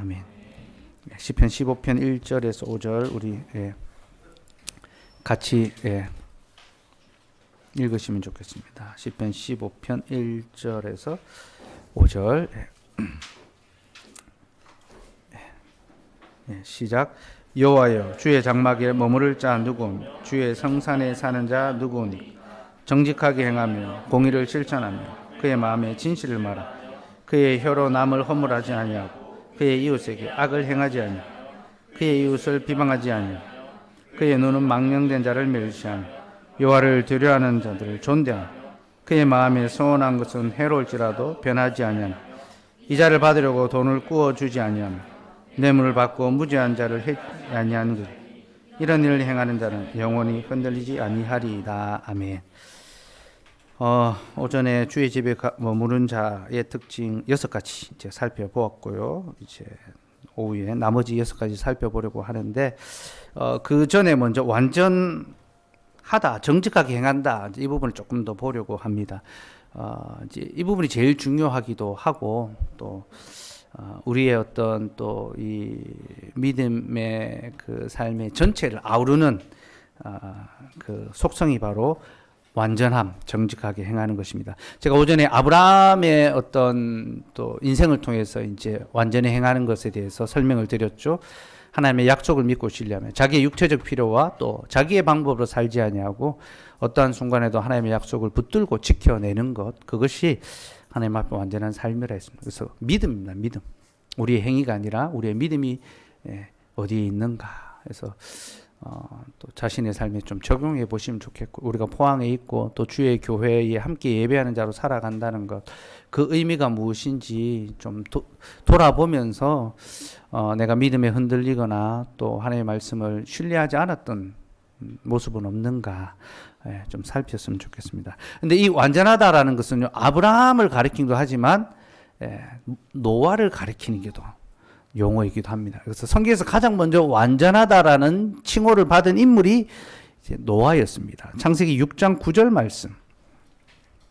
아멘. 시편 15편 1절에서 5절 우리 같이 읽으시면 좋겠습니다. 시편 15편 1절에서 5절 시작. 여호와여, 주의 장막에 머무를 자 누구오니? 주의 성산에 사는 자 누구오니? 정직하게 행하며 공의를 실천하며 그의 마음에 진실을 말하. 그의 혀로 남을 허물하지 아니하고 그의 이웃에게 악을 행하지 아니하고 그의 이웃을 비방하지 아니하고 그의 눈은 망령된 자를 멸시하며 여호와를 두려워하는 자들을 존대하며 그의 마음에 소원한 것은 해로울지라도 변하지 아니하며 이자를 받으려고 돈을 꾸어주지 아니하며 뇌물을 받고 무죄한 자를 해치 아니하는 것. 이런 일을 행하는 자는 영원히 흔들리지 아니하리이다. 아멘. 오전에 주의 집에 머무른 자의 특징 6가지 이제 살펴보았고요. 이제 오후에 나머지 6가지 살펴보려고 하는데 그 전에 먼저 완전하다, 정직하게 행한다, 이 부분을 조금 더 보려고 합니다. 이제 이 부분이 제일 중요하기도 하고 또 우리의 어떤 또 이 믿음의 그 삶의 전체를 아우르는 그 속성이 바로 완전함, 정직하게 행하는 것입니다. 제가 오전에 아브라함의 어떤 또 인생을 통해서 이제 완전히 행하는 것에 대해서 설명을 드렸죠. 하나님의 약속을 믿고 신뢰하며 자기의 육체적 필요와 또 자기의 방법으로 살지 아니하고 어떠한 순간에도 하나님의 약속을 붙들고 지켜내는 것, 그것이 하나님 앞에 완전한 삶이라 했습니다. 그래서 믿음입니다. 믿음. 우리의 행위가 아니라 우리의 믿음이 어디에 있는가 해서 또 자신의 삶에 좀 적용해 보시면 좋겠고, 우리가 포항에 있고 또 주의 교회에 함께 예배하는 자로 살아간다는 것, 그 의미가 무엇인지 좀 돌아보면서 내가 믿음에 흔들리거나 또 하나님의 말씀을 신뢰하지 않았던 모습은 없는가 좀 살폈으면 좋겠습니다. 근데 이 완전하다라는 것은요, 아브라함을 가리키기도 하지만 노아를 가리키기도 용어이기도 합니다. 그래서 성경에서 가장 먼저 완전하다라는 칭호를 받은 인물이 이제 노아였습니다. 창세기 6장 9절 말씀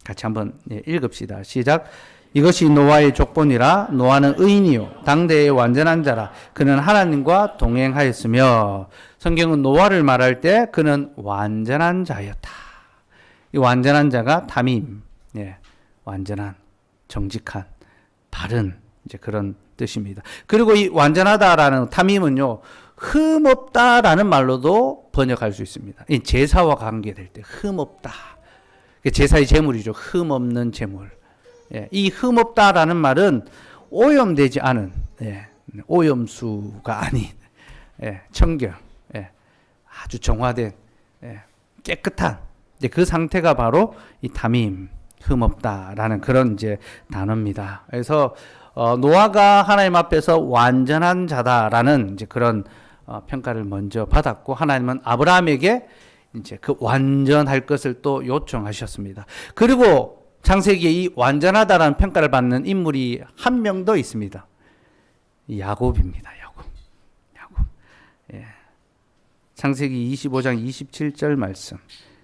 같이 한번 읽읍시다. 시작. 이것이 노아의 족본이라. 노아는 의인이요 당대의 완전한 자라. 그는 하나님과 동행하였으며. 성경은 노아를 말할 때 그는 완전한 자였다. 이 완전한 자가 담임, 완전한, 정직한, 바른 이제 그런 뜻입니다. 그리고 이 완전하다라는 탐임은요, 흠없다라는 말로도 번역할 수 있습니다. 이 제사와 관계될 때 흠없다. 제사의 제물이죠. 흠없는 제물. 이 흠없다라는 말은 오염되지 않은, 오염수가 아닌, 청결, 아주 정화된, 깨끗한 그 상태가 바로 이 담임, 흠없다라는 그런 이제 단어입니다. 그래서 노아가 하나님 앞에서 완전한 자다라는 이제 그런 평가를 먼저 받았고, 하나님은 아브라함에게 이제 그 완전할 것을 또 요청하셨습니다. 그리고 창세기에 이 완전하다라는 평가를 받는 인물이 한 명 더 있습니다. 야곱입니다. 야곱. 창세기 25장 27절 말씀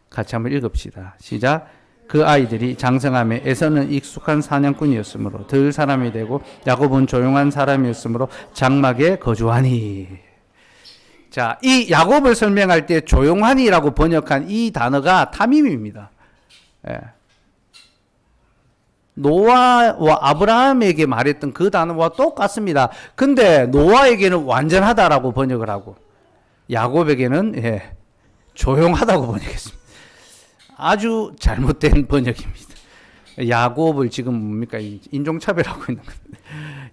같이 한번 읽읍시다. 시작. 그 아이들이 장성함에 에서는 익숙한 사냥꾼이었으므로 들 사람이 되고 야곱은 조용한 사람이었으므로 장막에 거주하니. 자, 이 야곱을 설명할 때 조용하니라고 번역한 이 단어가 탐임입니다. 노아와 아브라함에게 말했던 그 단어와 똑같습니다. 근데 노아에게는 완전하다라고 번역을 하고 야곱에게는 조용하다고 번역했습니다. 아주 잘못된 번역입니다. 야곱을 지금 뭡니까? 인종차별하고 있는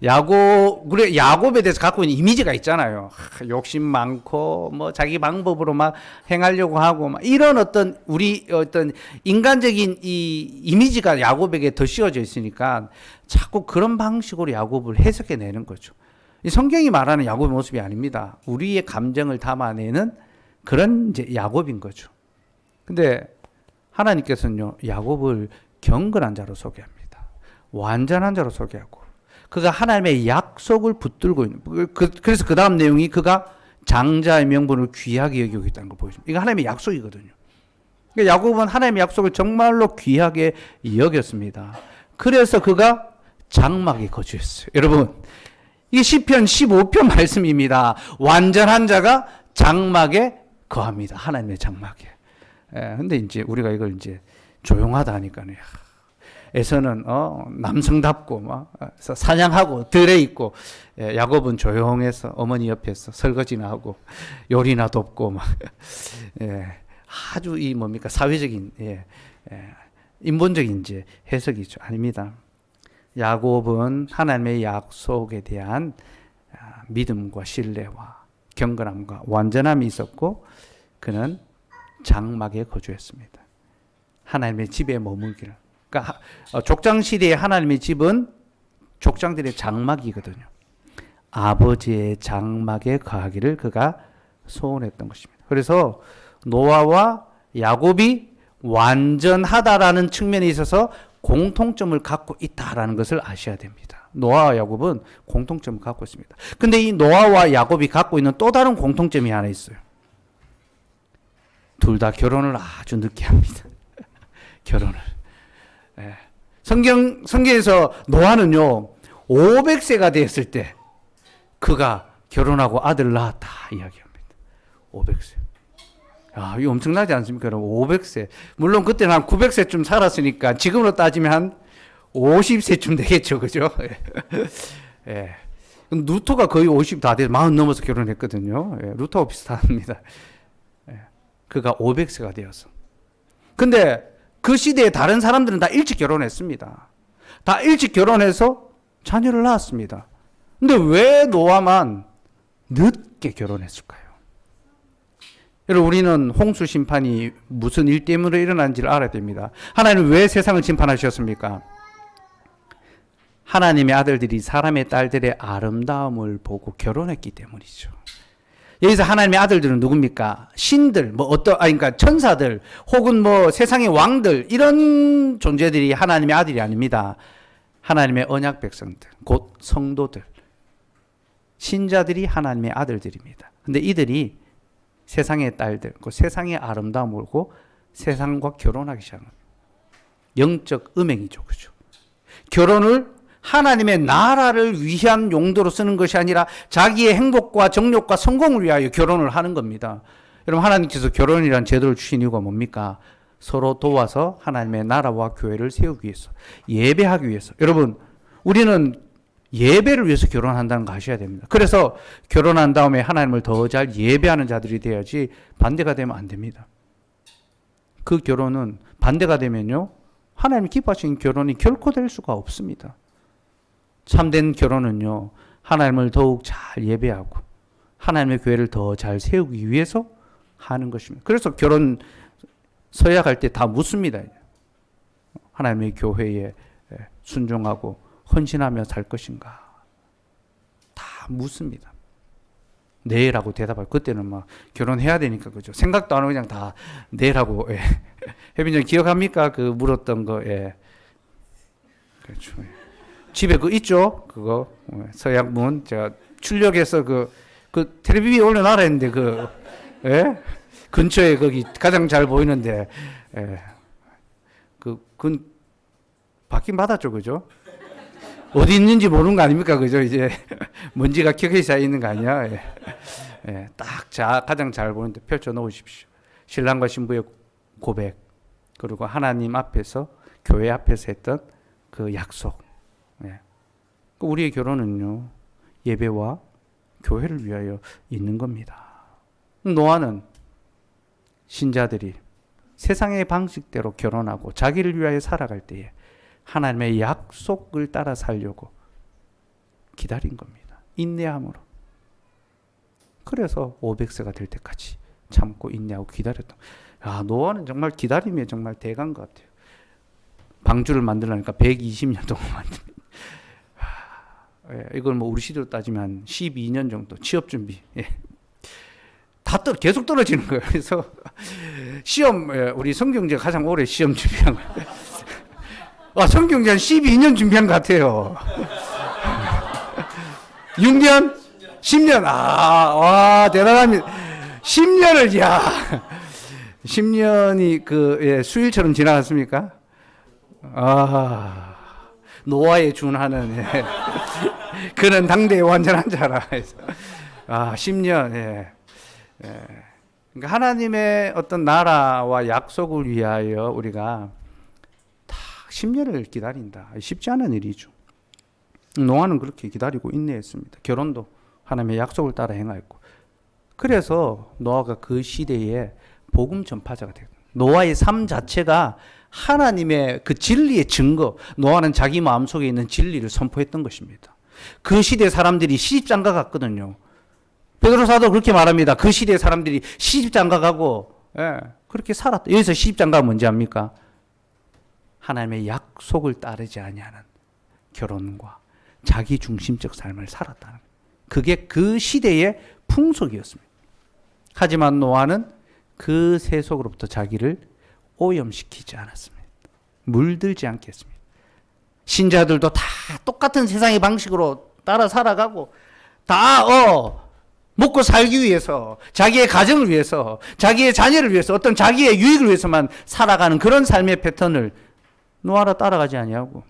거예요. 그래, 야곱에 대해서 갖고 있는 이미지가 있잖아요. 욕심 많고, 뭐, 자기 방법으로 막 행하려고 하고, 막 이런 어떤 우리 어떤 인간적인 이 이미지가 야곱에게 더 씌워져 있으니까 자꾸 그런 방식으로 야곱을 해석해내는 거죠. 이 성경이 말하는 야곱의 모습이 아닙니다. 우리의 감정을 담아내는 그런 이제 야곱인 거죠. 근데 하나님께서는요, 야곱을 경건한 자로 소개합니다. 완전한 자로 소개하고, 그가 하나님의 약속을 붙들고 있는, 그래서 그 다음 내용이 그가 장자의 명분을 귀하게 여기고 있다는 걸 보여줍니다. 이거 하나님의 약속이거든요. 그러니까 야곱은 하나님의 약속을 정말로 귀하게 여겼습니다. 그래서 그가 장막에 거주했어요. 여러분, 이 시편 15편 말씀입니다. 완전한 자가 장막에 거합니다. 하나님의 장막에. 근데 이제 우리가 이걸 이제 조용하다 하니까요. 에서는 남성답고 막 사냥하고 들에 있고, 야곱은 조용해서 어머니 옆에서 설거지나 하고 요리나 돕고 막 아주 이 뭡니까 사회적인 인본적인 이제 해석이죠. 아닙니다. 야곱은 하나님의 약속에 대한 믿음과 신뢰와 경건함과 완전함이 있었고, 그는 장막에 거주했습니다. 하나님의 집에 머물기를. 그러니까 족장 시대의 하나님의 집은 족장들의 장막이거든요. 아버지의 장막에 거하기를 그가 소원했던 것입니다. 그래서 노아와 야곱이 완전하다라는 측면에 있어서 공통점을 갖고 있다라는 것을 아셔야 됩니다. 노아와 야곱은 공통점을 갖고 있습니다. 근데 이 노아와 야곱이 갖고 있는 또 다른 공통점이 하나 있어요. 둘 다 결혼을 아주 늦게 합니다. 결혼을. 성경에서 노아는요, 500세가 되었을 때 그가 결혼하고 아들을 낳았다 이야기합니다. 500세. 이거 엄청나지 않습니까? 500세. 물론 그때는 한 900세쯤 살았으니까 지금으로 따지면 한 50세쯤 되겠죠. 그죠? 루터가 거의 50 다 돼서 40 넘어서 결혼했거든요. 루터하고 비슷합니다. 그가 500세가 되어서. 근데 그 시대에 다른 사람들은 다 일찍 결혼했습니다. 다 일찍 결혼해서 자녀를 낳았습니다. 근데 왜 노아만 늦게 결혼했을까요? 여러분, 우리는 홍수 심판이 무슨 일 때문에 일어난지를 알아야 됩니다. 하나님은 왜 세상을 심판하셨습니까? 하나님의 아들들이 사람의 딸들의 아름다움을 보고 결혼했기 때문이죠. 여기서 하나님의 아들들은 누굽니까? 신들, 그러니까 천사들, 혹은 세상의 왕들, 이런 존재들이 하나님의 아들이 아닙니다. 하나님의 언약 백성들, 곧 성도들, 신자들이 하나님의 아들들입니다. 근데 이들이 세상의 딸들, 그 세상의 아름다움을 보고 세상과 결혼하기 시작합니다. 영적 음행이죠, 그죠? 결혼을 하나님의 나라를 위한 용도로 쓰는 것이 아니라 자기의 행복과 정욕과 성공을 위하여 결혼을 하는 겁니다. 여러분, 하나님께서 결혼이라는 제도를 주신 이유가 뭡니까? 서로 도와서 하나님의 나라와 교회를 세우기 위해서, 예배하기 위해서. 여러분, 우리는 예배를 위해서 결혼한다는 거 아셔야 됩니다. 그래서 결혼한 다음에 하나님을 더 잘 예배하는 자들이 돼야지 반대가 되면 안 됩니다. 그 결혼은 반대가 되면요, 하나님이 기뻐하시는 결혼이 결코 될 수가 없습니다. 참된 결혼은요, 하나님을 더욱 잘 예배하고 하나님의 교회를 더 잘 세우기 위해서 하는 것입니다. 그래서 결혼 서약할 때 다 묻습니다. 하나님의 교회에 순종하고 헌신하며 살 것인가? 다 묻습니다. 네라고 대답할. 그때는 막 결혼해야 되니까, 그죠? 생각도 안 하고 그냥 다 네라고. 혜빈이 기억합니까? 그 물었던 거. 그렇죠. 집에 그 있죠? 그거 서약문 제가 출력해서 그 텔레비전에 올려놔라 했는데 근처에 거기 가장 잘 보이는데 그건 받긴 받았죠, 그죠? 어디 있는지 모르는 거 아닙니까, 그죠? 이제 먼지가 켜켜이 쌓여 있는 거 아니야? 딱 가장 잘 보이는데 펼쳐 놓으십시오. 신랑과 신부의 고백, 그리고 하나님 앞에서 교회 앞에서 했던 그 약속. 우리의 결혼은요, 예배와 교회를 위하여 있는 겁니다. 노아는 신자들이 세상의 방식대로 결혼하고 자기를 위하여 살아갈 때에 하나님의 약속을 따라 살려고 기다린 겁니다. 인내함으로. 그래서 500세가 될 때까지 참고 인내하고 기다렸던. 노아는 정말 기다림에 정말 대가인 것 같아요. 방주를 만들려니까 120년 동안 만듭니다. 이걸 우리 시대로 따지면 12년 정도 취업 준비. 계속 떨어지는 거예요. 그래서 시험, 우리 성경제 가장 오래 시험 준비한 거예요. 성경제 한 12년 준비한 것 같아요. 6년? 10년? 와, 대단합니다. 10년을, 10년이 수일처럼 지나갔습니까? 노아에 준하는 그는 당대의 완전한 자라. 해서. 10년. 예. 예. 그러니까 하나님의 어떤 나라와 약속을 위하여 우리가 다 10년을 기다린다. 쉽지 않은 일이죠. 노아는 그렇게 기다리고 인내했습니다. 결혼도 하나님의 약속을 따라 행하였고. 그래서 노아가 그 시대에 복음 전파자가 되고, 노아의 삶 자체가 하나님의 그 진리의 증거, 노아는 자기 마음속에 있는 진리를 선포했던 것입니다. 그 시대 사람들이 시집장가 갔거든요. 베드로 사도 그렇게 말합니다. 그 시대 사람들이 시집장가 가고, 예, 그렇게 살았다. 여기서 시집장가가 뭔지 압니까? 하나님의 약속을 따르지 아니하는 결혼과 자기 중심적 삶을 살았다는 거예요. 그게 그 시대의 풍속이었습니다. 하지만 노아는 그 세속으로부터 자기를 오염시키지 않았습니다. 물들지 않겠습니다. 신자들도 다 똑같은 세상의 방식으로 따라 살아가고 다 먹고 살기 위해서, 자기의 가정을 위해서, 자기의 자녀를 위해서, 어떤 자기의 유익을 위해서만 살아가는 그런 삶의 패턴을 노아라 따라가지 아니하고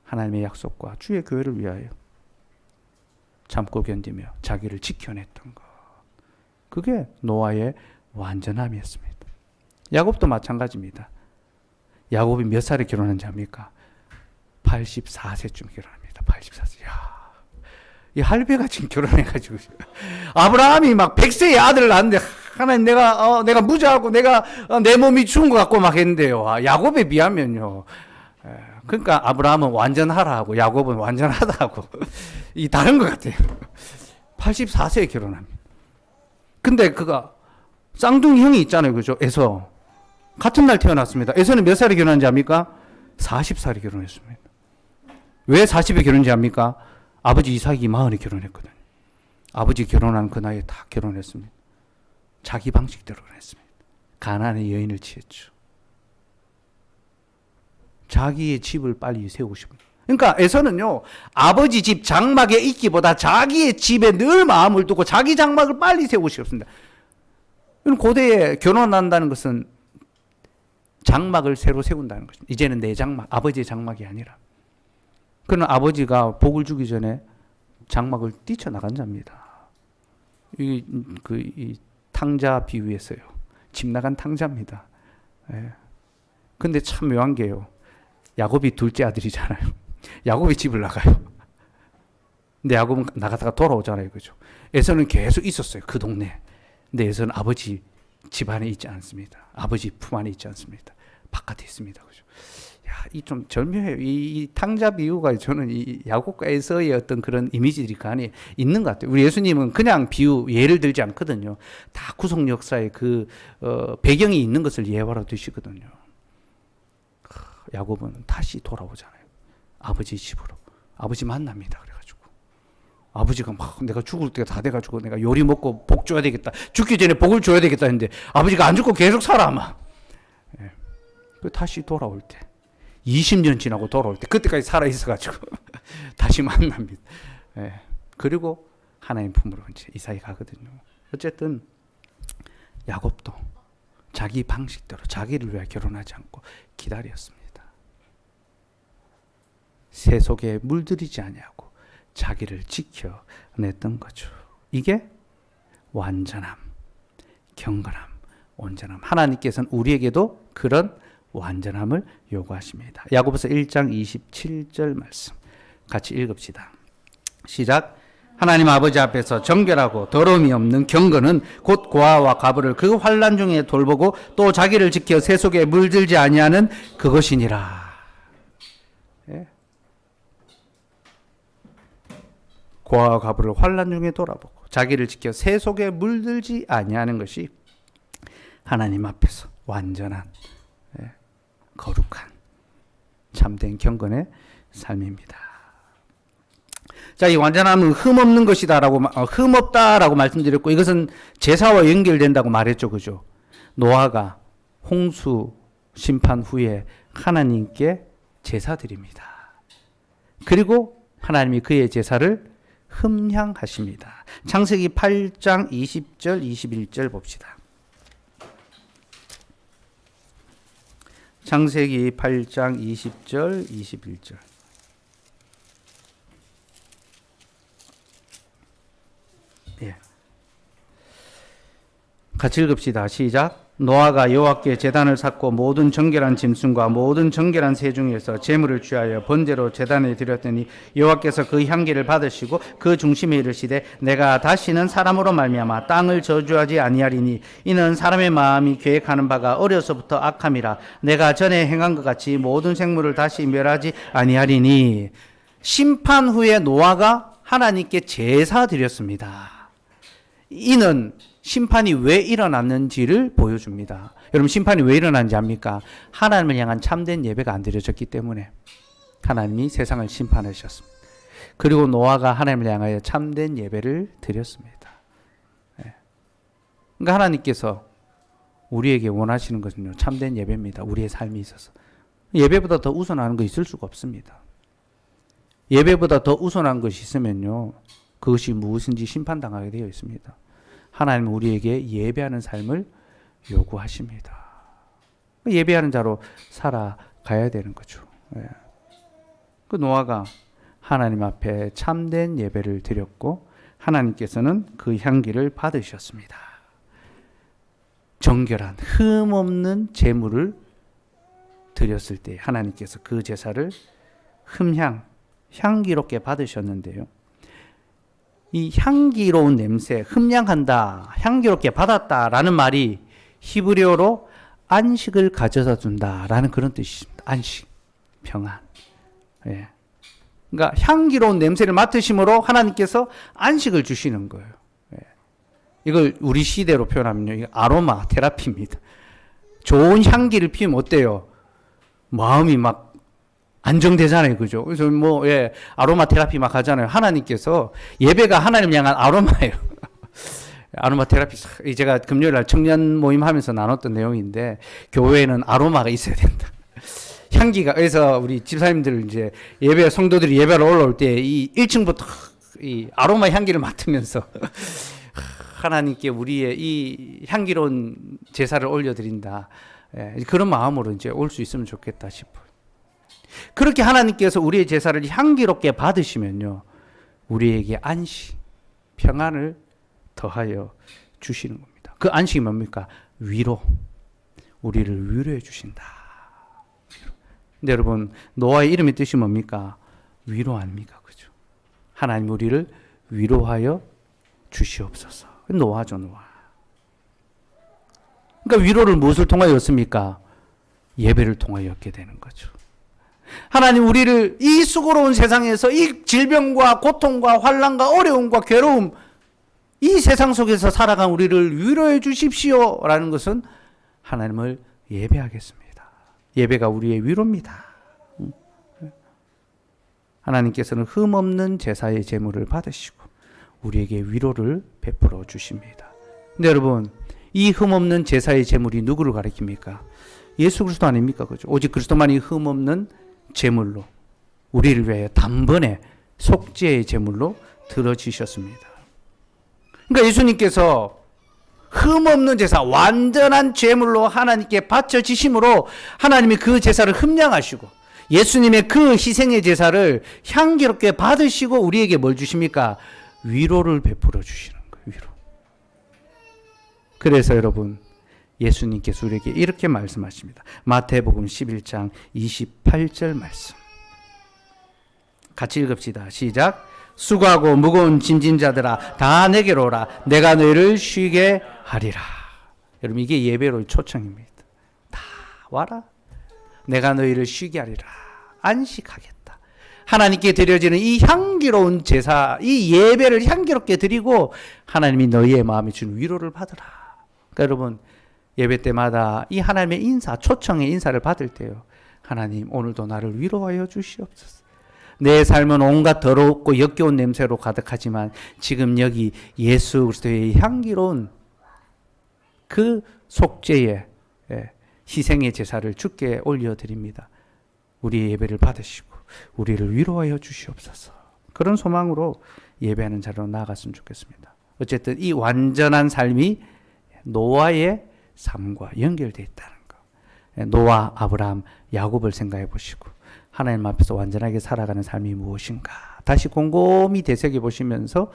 하나님의 약속과 주의 교회를 위하여 참고 견디며 자기를 지켜냈던 것. 그게 노아의 완전함이었습니다. 야곱도 마찬가지입니다. 야곱이 몇 살에 결혼한지 압니까? 84세쯤 결혼합니다. 84세. 이 할배가 지금 결혼해가지고 아브라함이 막 100세의 아들을 낳았는데 하나님 내가 무자하고 내가 내 몸이 죽은 것 같고 막 했는데요. 야곱에 비하면요. 그러니까 아브라함은 완전하라 하고 야곱은 완전하다 하고 이 다른 것 같아요. 84세에 결혼합니다. 근데 그가 쌍둥이 형이 있잖아요. 그죠? 에서 같은 날 태어났습니다. 에서는 몇 살에 결혼한지 압니까? 40살에 결혼했습니다. 왜 40에 결혼한지 압니까? 아버지 이삭이 40에 결혼했거든요. 아버지 결혼한 그 나이에 다 결혼했습니다. 자기 방식대로 결혼했습니다. 가나안의 여인을 취했죠. 자기의 집을 빨리 세우고 싶습니다. 그러니까 에서는요, 아버지 집 장막에 있기보다 자기의 집에 늘 마음을 두고 자기 장막을 빨리 세우고 싶습니다. 고대에 결혼한다는 것은 장막을 새로 세운다는 것입니다. 이제는 내 장막, 아버지의 장막이 아니라. 그는 아버지가 복을 주기 전에 장막을 뛰쳐나간 자입니다. 이 탕자 비유에서요. 집 나간 탕자입니다. 예. 근데 참 묘한 게요. 야곱이 둘째 아들이잖아요. 야곱이 집을 나가요. 근데 야곱은 나가다가 돌아오잖아요. 그죠? 에서는 계속 있었어요. 그 동네에. 근데 에서는 아버지 집 안에 있지 않습니다. 아버지 품 안에 있지 않습니다. 바깥에 있습니다. 그죠? 이 좀 절묘해요. 이 탕자 비유가 저는 이 야곱과 에서의 어떤 그런 이미지들이 간에 있는 것 같아요. 우리 예수님은 그냥 비유, 예를 들지 않거든요. 다 구속 역사의 그 배경이 있는 것을 예화로 드시거든요. 야곱은 다시 돌아오잖아요. 아버지 집으로. 아버지 만납니다. 그래가지고. 아버지가 막 내가 죽을 때가 다 돼가지고 내가 요리 먹고 복 줘야 되겠다. 죽기 전에 복을 줘야 되겠다 했는데 아버지가 안 죽고 계속 살아 아마. 예. 다시 돌아올 때. 20년 지나고 돌아올 때 그때까지 살아있어가지고 다시 만납니다. 예. 그리고 하나님 품으로 이제 이삭이 가거든요. 어쨌든 야곱도 자기 방식대로 자기를 위해 결혼하지 않고 기다렸습니다. 세속에 물들이지 아니하고 자기를 지켜냈던 거죠. 이게 완전함, 경건함, 온전함. 하나님께서는 우리에게도 그런 완전함을 요구하십니다. 야고보서 1장 27절 말씀 같이 읽읍시다. 시작. 하나님 아버지 앞에서 정결하고 더러움이 없는 경건은 곧 고아와 과부를 그 환난 중에 돌보고 또 자기를 지켜 세속에 물들지 아니하는 그것이니라. 예. 고아와 과부를 환난 중에 돌아보고 자기를 지켜 세속에 물들지 아니하는 것이 하나님 앞에서 완전한 거룩한 참된 경건의 삶입니다. 자, 이 완전함은 흠없는 것이다라고 흠없다라고 말씀드렸고 이것은 제사와 연결된다고 말했죠, 그죠? 노아가 홍수 심판 후에 하나님께 제사 드립니다. 그리고 하나님이 그의 제사를 흠향하십니다. 창세기 8장 20절 21절 봅시다. 창세기 8장 20절 21절 예. 같이 읽읍시다. 시작. 노아가 여호와께 제단을 쌓고 모든 정결한 짐승과 모든 정결한 새 중에서 제물을 취하여 번제로 제단에 드렸더니 여호와께서 그 향기를 받으시고 그 중심에 이르시되 내가 다시는 사람으로 말미암아 땅을 저주하지 아니하리니 이는 사람의 마음이 계획하는 바가 어려서부터 악함이라 내가 전에 행한 것 같이 모든 생물을 다시 멸하지 아니하리니. 심판 후에 노아가 하나님께 제사 드렸습니다. 이는 심판이 왜 일어났는지를 보여줍니다. 여러분, 심판이 왜 일어났는지 압니까? 하나님을 향한 참된 예배가 안 드려졌기 때문에 하나님이 세상을 심판하셨습니다. 그리고 노아가 하나님을 향하여 참된 예배를 드렸습니다. 그러니까 하나님께서 우리에게 원하시는 것은요, 참된 예배입니다. 우리의 삶이 있어서. 예배보다 더 우선하는 거 있을 수가 없습니다. 예배보다 더 우선한 것이 있으면요, 그것이 무엇인지 심판당하게 되어 있습니다. 하나님은 우리에게 예배하는 삶을 요구하십니다. 예배하는 자로 살아가야 되는 거죠. 그 노아가 하나님 앞에 참된 예배를 드렸고 하나님께서는 그 향기를 받으셨습니다. 정결한 흠없는 제물을 드렸을 때 하나님께서 그 제사를 향기롭게 받으셨는데요. 이 향기로운 냄새, 흠향한다, 향기롭게 받았다라는 말이 히브리어로 안식을 가져다 준다라는 그런 뜻입니다. 안식, 평안. 예. 그러니까 향기로운 냄새를 맡으심으로 하나님께서 안식을 주시는 거예요. 예. 이걸 우리 시대로 표현하면요, 이거 아로마 테라피입니다. 좋은 향기를 피우면 어때요? 마음이 막 안정되잖아요. 그죠? 그래서 아로마 테라피 막 하잖아요. 하나님께서 예배가 하나님 향한 아로마예요. 아로마 테라피, 제가 금요일 날 청년 모임 하면서 나눴던 내용인데, 교회에는 아로마가 있어야 된다. 향기가, 그래서 우리 집사님들 이제 성도들이 예배를 올라올 때 이 1층부터 이 아로마 향기를 맡으면서 하나님께 우리의 이 향기로운 제사를 올려드린다. 그런 마음으로 이제 올 수 있으면 좋겠다 싶어요. 그렇게 하나님께서 우리의 제사를 향기롭게 받으시면요, 우리에게 안식, 평안을 더하여 주시는 겁니다. 그 안식이 뭡니까? 위로. 우리를 위로해 주신다. 근데 여러분, 노아의 이름의 뜻이 뭡니까? 위로 아닙니까? 그죠? 하나님 우리를 위로하여 주시옵소서. 노아죠, 노아. 그러니까 위로를 무엇을 통하여 얻습니까? 예배를 통하여 얻게 되는 거죠. 하나님 우리를 이 수고로운 세상에서 이 질병과 고통과 환난과 어려움과 괴로움, 이 세상 속에서 살아간 우리를 위로해 주십시오 라는 것은 하나님을 예배하겠습니다. 예배가 우리의 위로입니다. 하나님께서는 흠없는 제사의 제물을 받으시고 우리에게 위로를 베풀어 주십니다. 근데 여러분, 이 흠없는 제사의 제물이 누구를 가리킵니까? 예수 그리스도 아닙니까? 그죠? 오직 그리스도만이 흠없는 제물로 우리를 위하여 단번에 속죄의 제물로 들어지셨습니다. 그러니까 예수님께서 흠없는 제사, 완전한 제물로 하나님께 바쳐지심으로 하나님이 그 제사를 흠량하시고 예수님의 그 희생의 제사를 향기롭게 받으시고 우리에게 뭘 주십니까? 위로를 베풀어 주시는 거예요. 위로. 그래서 여러분, 예수님께서 우리에게 이렇게 말씀하십니다. 마태복음 11장 28절 말씀. 같이 읽읍시다. 시작. 수고하고 무거운 짐진 자들아 다 내게로 오라. 내가 너희를 쉬게 하리라. 여러분, 이게 예배로의 초청입니다. 다 와라. 내가 너희를 쉬게 하리라. 안식하겠다. 하나님께 드려지는 이 향기로운 제사, 이 예배를 향기롭게 드리고 하나님이 너희의 마음에 주는 위로를 받으라. 그러니까 여러분, 예배 때마다 이 하나님의 인사, 초청의 인사를 받을 때요, 하나님 오늘도 나를 위로하여 주시옵소서. 내 삶은 온갖 더럽고 역겨운 냄새로 가득하지만 지금 여기 예수 그리스도의 향기로운 그 속죄의 희생의 제사를 주께 올려드립니다. 우리의 예배를 받으시고 우리를 위로하여 주시옵소서. 그런 소망으로 예배하는 자로 나아갔으면 좋겠습니다. 어쨌든 이 완전한 삶이 노아의 삶과 연결되어 있다는 거. 노아, 아브라함, 야곱을 생각해 보시고 하나님 앞에서 완전하게 살아가는 삶이 무엇인가 다시 곰곰이 되새겨 보시면서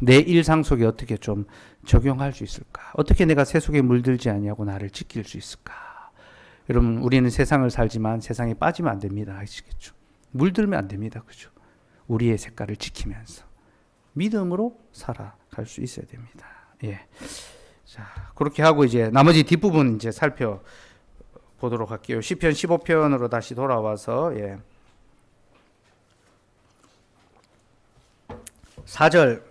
내 일상 속에 어떻게 좀 적용할 수 있을까? 어떻게 내가 세속에 물들지 아니하고 나를 지킬 수 있을까? 여러분, 우리는 세상을 살지만 세상에 빠지면 안 됩니다. 아시겠죠? 물들면 안 됩니다. 그죠? 우리의 색깔을 지키면서 믿음으로 살아갈 수 있어야 됩니다. 예. 자, 그렇게 하고 이제 나머지 뒷부분 이제 살펴보도록 할게요. 시편 15편으로 다시 돌아와서 4절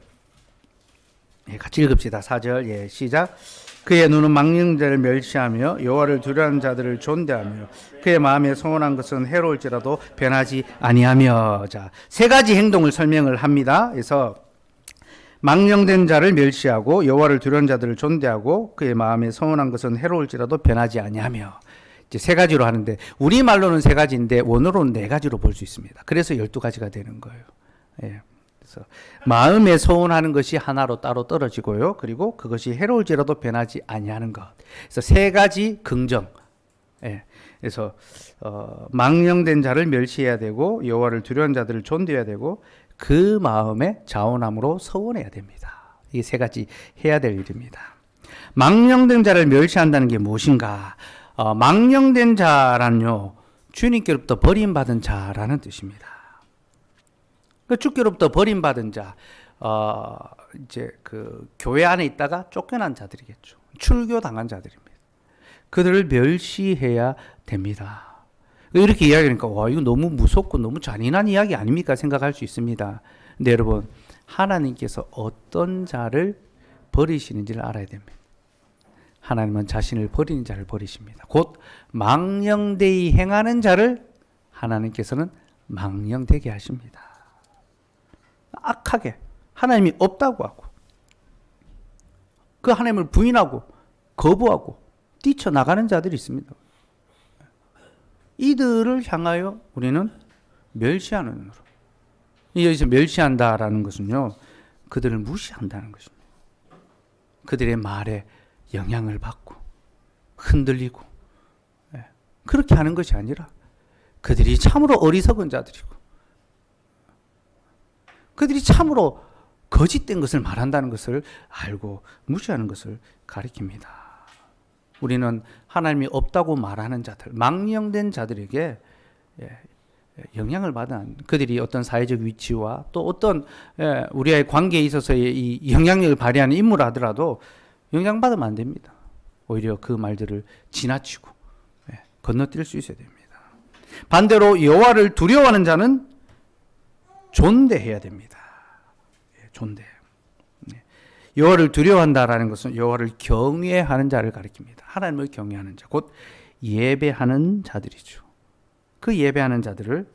같이 읽읍시다. 4절 시작. 그의 눈은 망령자를 멸시하며 여호와를 두려워하는 자들을 존대하며 그의 마음에 소원한 것은 해로울지라도 변하지 아니하며. 자, 세 가지 행동을 설명을 합니다. 그래서 망령된 자를 멸시하고 여호와를 두려워하는 자들을 존대하고 그의 마음에 소원한 것은 해로울지라도 변하지 아니하며. 이제 세 가지로 하는데 우리말로는 세 가지인데 원어로는 네 가지로 볼 수 있습니다. 그래서 12가지가 되는 거예요. 예. 그래서 마음에 소원하는 것이 하나로 따로 떨어지고요. 그리고 그것이 해로울지라도 변하지 아니하는 것. 그래서 세 가지 긍정. 예. 그래서 망령된 자를 멸시해야 되고 여호와를 두려워하는 자들을 존대해야 되고 그 마음에 자원함으로 서원해야 됩니다. 이 세 가지 해야 될 일입니다. 망령된 자를 멸시한다는 게 무엇인가? 망령된 자란요, 주님께로부터 버림받은 자라는 뜻입니다. 주께로부터 버림받은 자, 이제 그 교회 안에 있다가 쫓겨난 자들이겠죠. 출교당한 자들입니다. 그들을 멸시해야 됩니다. 이렇게 이야기하니까 와, 이거 너무 무섭고 너무 잔인한 이야기 아닙니까 생각할 수 있습니다. 근데 여러분, 하나님께서 어떤 자를 버리시는지를 알아야 됩니다. 하나님은 자신을 버리는 자를 버리십니다. 곧 망령되이 행하는 자를 하나님께서는 망령되게 하십니다. 악하게 하나님이 없다고 하고 그 하나님을 부인하고 거부하고 뛰쳐나가는 자들이 있습니다. 이들을 향하여 우리는 멸시하는 눈으로. 여기서 멸시한다라는 것은요, 그들을 무시한다는 것입니다. 그들의 말에 영향을 받고 흔들리고 그렇게 하는 것이 아니라 그들이 참으로 어리석은 자들이고 그들이 참으로 거짓된 것을 말한다는 것을 알고 무시하는 것을 가리킵니다. 우리는 하나님이 없다고 말하는 자들, 망령된 자들에게 영향을 받은 그들이 어떤 사회적 위치와 또 어떤 우리와의 관계에 있어서의 이 영향력을 발휘하는 인물 하더라도 영향받으면 안 됩니다. 오히려 그 말들을 지나치고 건너뛸 수 있어야 됩니다. 반대로 여호와를 두려워하는 자는 존대해야 됩니다. 존대. 여호와를 두려워한다라는 것은 여호와를 경외하는 자를 가리킵니다. 하나님을 경외하는 자, 곧 예배하는 자들이죠. 그 예배하는 자들을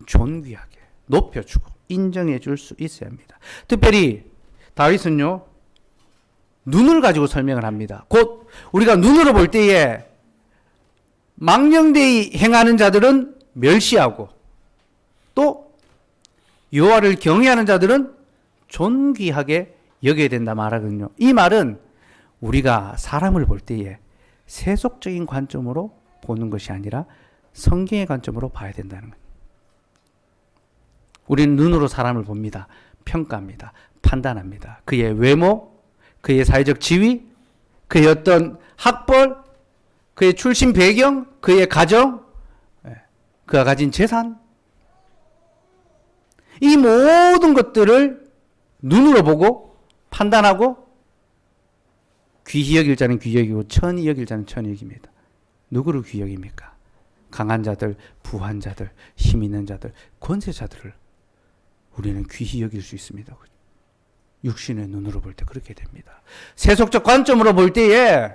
존귀하게 높여주고 인정해 줄 수 있어야 합니다. 특별히 다윗은요, 눈을 가지고 설명을 합니다. 곧 우리가 눈으로 볼 때에 망령되이 행하는 자들은 멸시하고 또 여호와를 경외하는 자들은 존귀하게 여겨야 된다 말하거든요. 이 말은 우리가 사람을 볼 때에 세속적인 관점으로 보는 것이 아니라 성경의 관점으로 봐야 된다는 거예요. 우리는 눈으로 사람을 봅니다. 평가합니다. 판단합니다. 그의 외모, 그의 사회적 지위, 그의 어떤 학벌, 그의 출신 배경, 그의 가정, 그가 가진 재산, 이 모든 것들을 눈으로 보고 판단하고 귀히 여길 자는 귀히 여기고 천히 여길 자는 천히 여깁니다. 누구를 귀히 여깁니까? 강한 자들, 부한 자들, 힘 있는 자들, 권세자들을 우리는 귀히 여길 수 있습니다. 육신의 눈으로 볼 때 그렇게 됩니다. 세속적 관점으로 볼 때에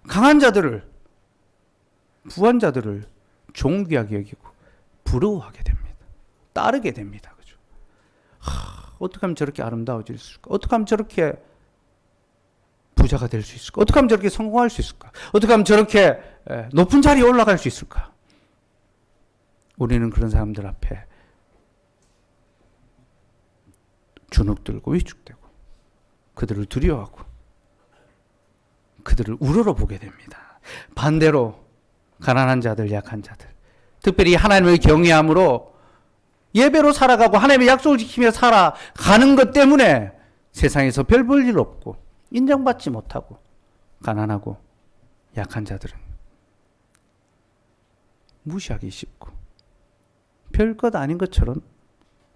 강한 자들을, 부한 자들을 존귀하게 여기고 부러워하게 됩니다. 따르게 됩니다. 그죠? 어떻게 하면 저렇게 아름다워질 수 있을까? 어떻게 하면 저렇게 부자가 될 수 있을까? 어떻게 하면 저렇게 성공할 수 있을까? 어떻게 하면 저렇게 높은 자리에 올라갈 수 있을까? 우리는 그런 사람들 앞에 주눅들고 위축되고 그들을 두려워하고 그들을 우러러보게 됩니다. 반대로 가난한 자들, 약한 자들, 특별히 하나님을 경외함으로 예배로 살아가고 하나님의 약속을 지키며 살아가는 것 때문에 세상에서 별 볼 일 없고 인정받지 못하고 가난하고 약한 자들은 무시하기 쉽고 별것 아닌 것처럼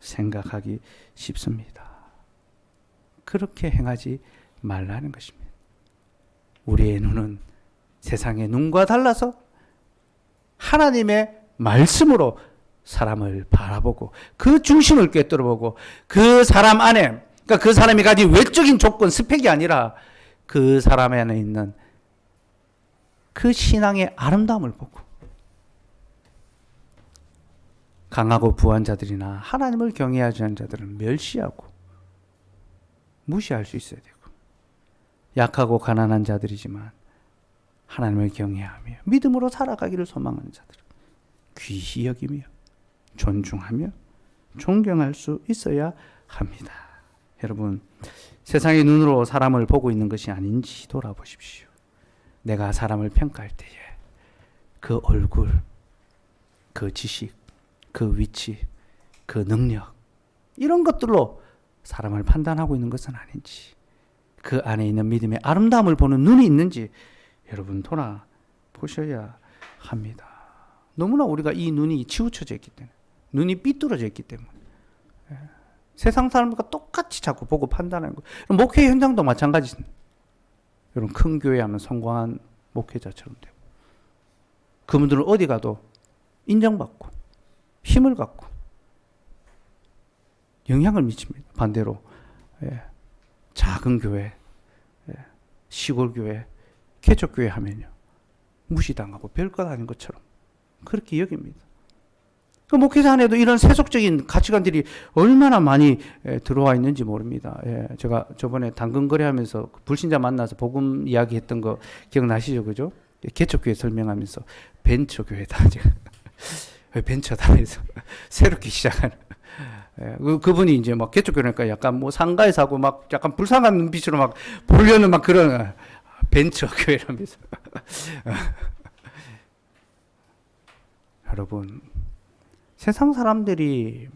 생각하기 쉽습니다. 그렇게 행하지 말라는 것입니다. 우리의 눈은 세상의 눈과 달라서 하나님의 말씀으로 사람을 바라보고 그 중심을 꿰뚫어보고 그 사람 안에, 그러니까 그 사람이 가진 외적인 조건, 스펙이 아니라 그 사람 안에 있는 그 신앙의 아름다움을 보고 강하고 부한 자들이나 하나님을 경외하지 않는 자들은 멸시하고 무시할 수 있어야 되고, 약하고 가난한 자들이지만 하나님을 경외하며 믿음으로 살아가기를 소망하는 자들은 귀히 여기며 존중하며 존경할 수 있어야 합니다. 여러분, 세상의 눈으로 사람을 보고 있는 것이 아닌지 돌아보십시오. 내가 사람을 평가할 때에 그 얼굴, 그 지식, 그 위치, 그 능력, 이런 것들로 사람을 판단하고 있는 것은 아닌지, 그 안에 있는 믿음의 아름다움을 보는 눈이 있는지 여러분 돌아보셔야 합니다. 너무나 우리가 이 눈이 치우쳐져 있기 때문에, 눈이 삐뚤어져 있기 때문에 세상 사람과 똑같이 자꾸 보고 판단하는 거. 목회 현장도 마찬가지입니다. 여러분, 큰 교회 하면 성공한 목회자처럼 되고, 그분들은 어디 가도 인정받고 힘을 갖고 영향을 미칩니다. 반대로 작은 교회, 시골 교회, 개척 교회 하면요 무시당하고 별것 아닌 것처럼 그렇게 여깁니다. 그 목회자 안에도 이런 세속적인 가치관들이 얼마나 많이 들어와 있는지 모릅니다. 제가 저번에 당근 거래하면서 불신자 만나서 복음 이야기했던 거 기억나시죠, 그죠? 개척교회 설명하면서 벤처교회다. 벤처다 해서 새롭게 시작하는. 그분이 이제 막 개척교회니까 약간 뭐 상가에서 하고 막 약간 불쌍한 눈빛으로 막 보려는 막 그런 벤처교회라면서. 여러분, 세상 사람들이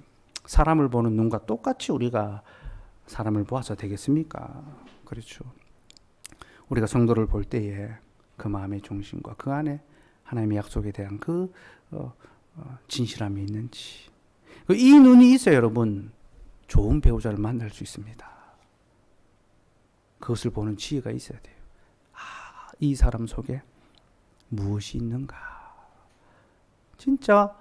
사람을 보는 눈과 똑같이 우리가 사람을 보아서 되겠습니까? 그렇죠. 우리가 성도를 볼 때에 그 마음의 중심과 그 안에 하나님의 약속에 대한 그 진실함이 있는지, 이 눈이 있어야 여러분 좋은 배우자를 만날 수 있습니다. 그것을 보는 지혜가 있어야 돼요. 이 사람 속에 무엇이 있는가? 진짜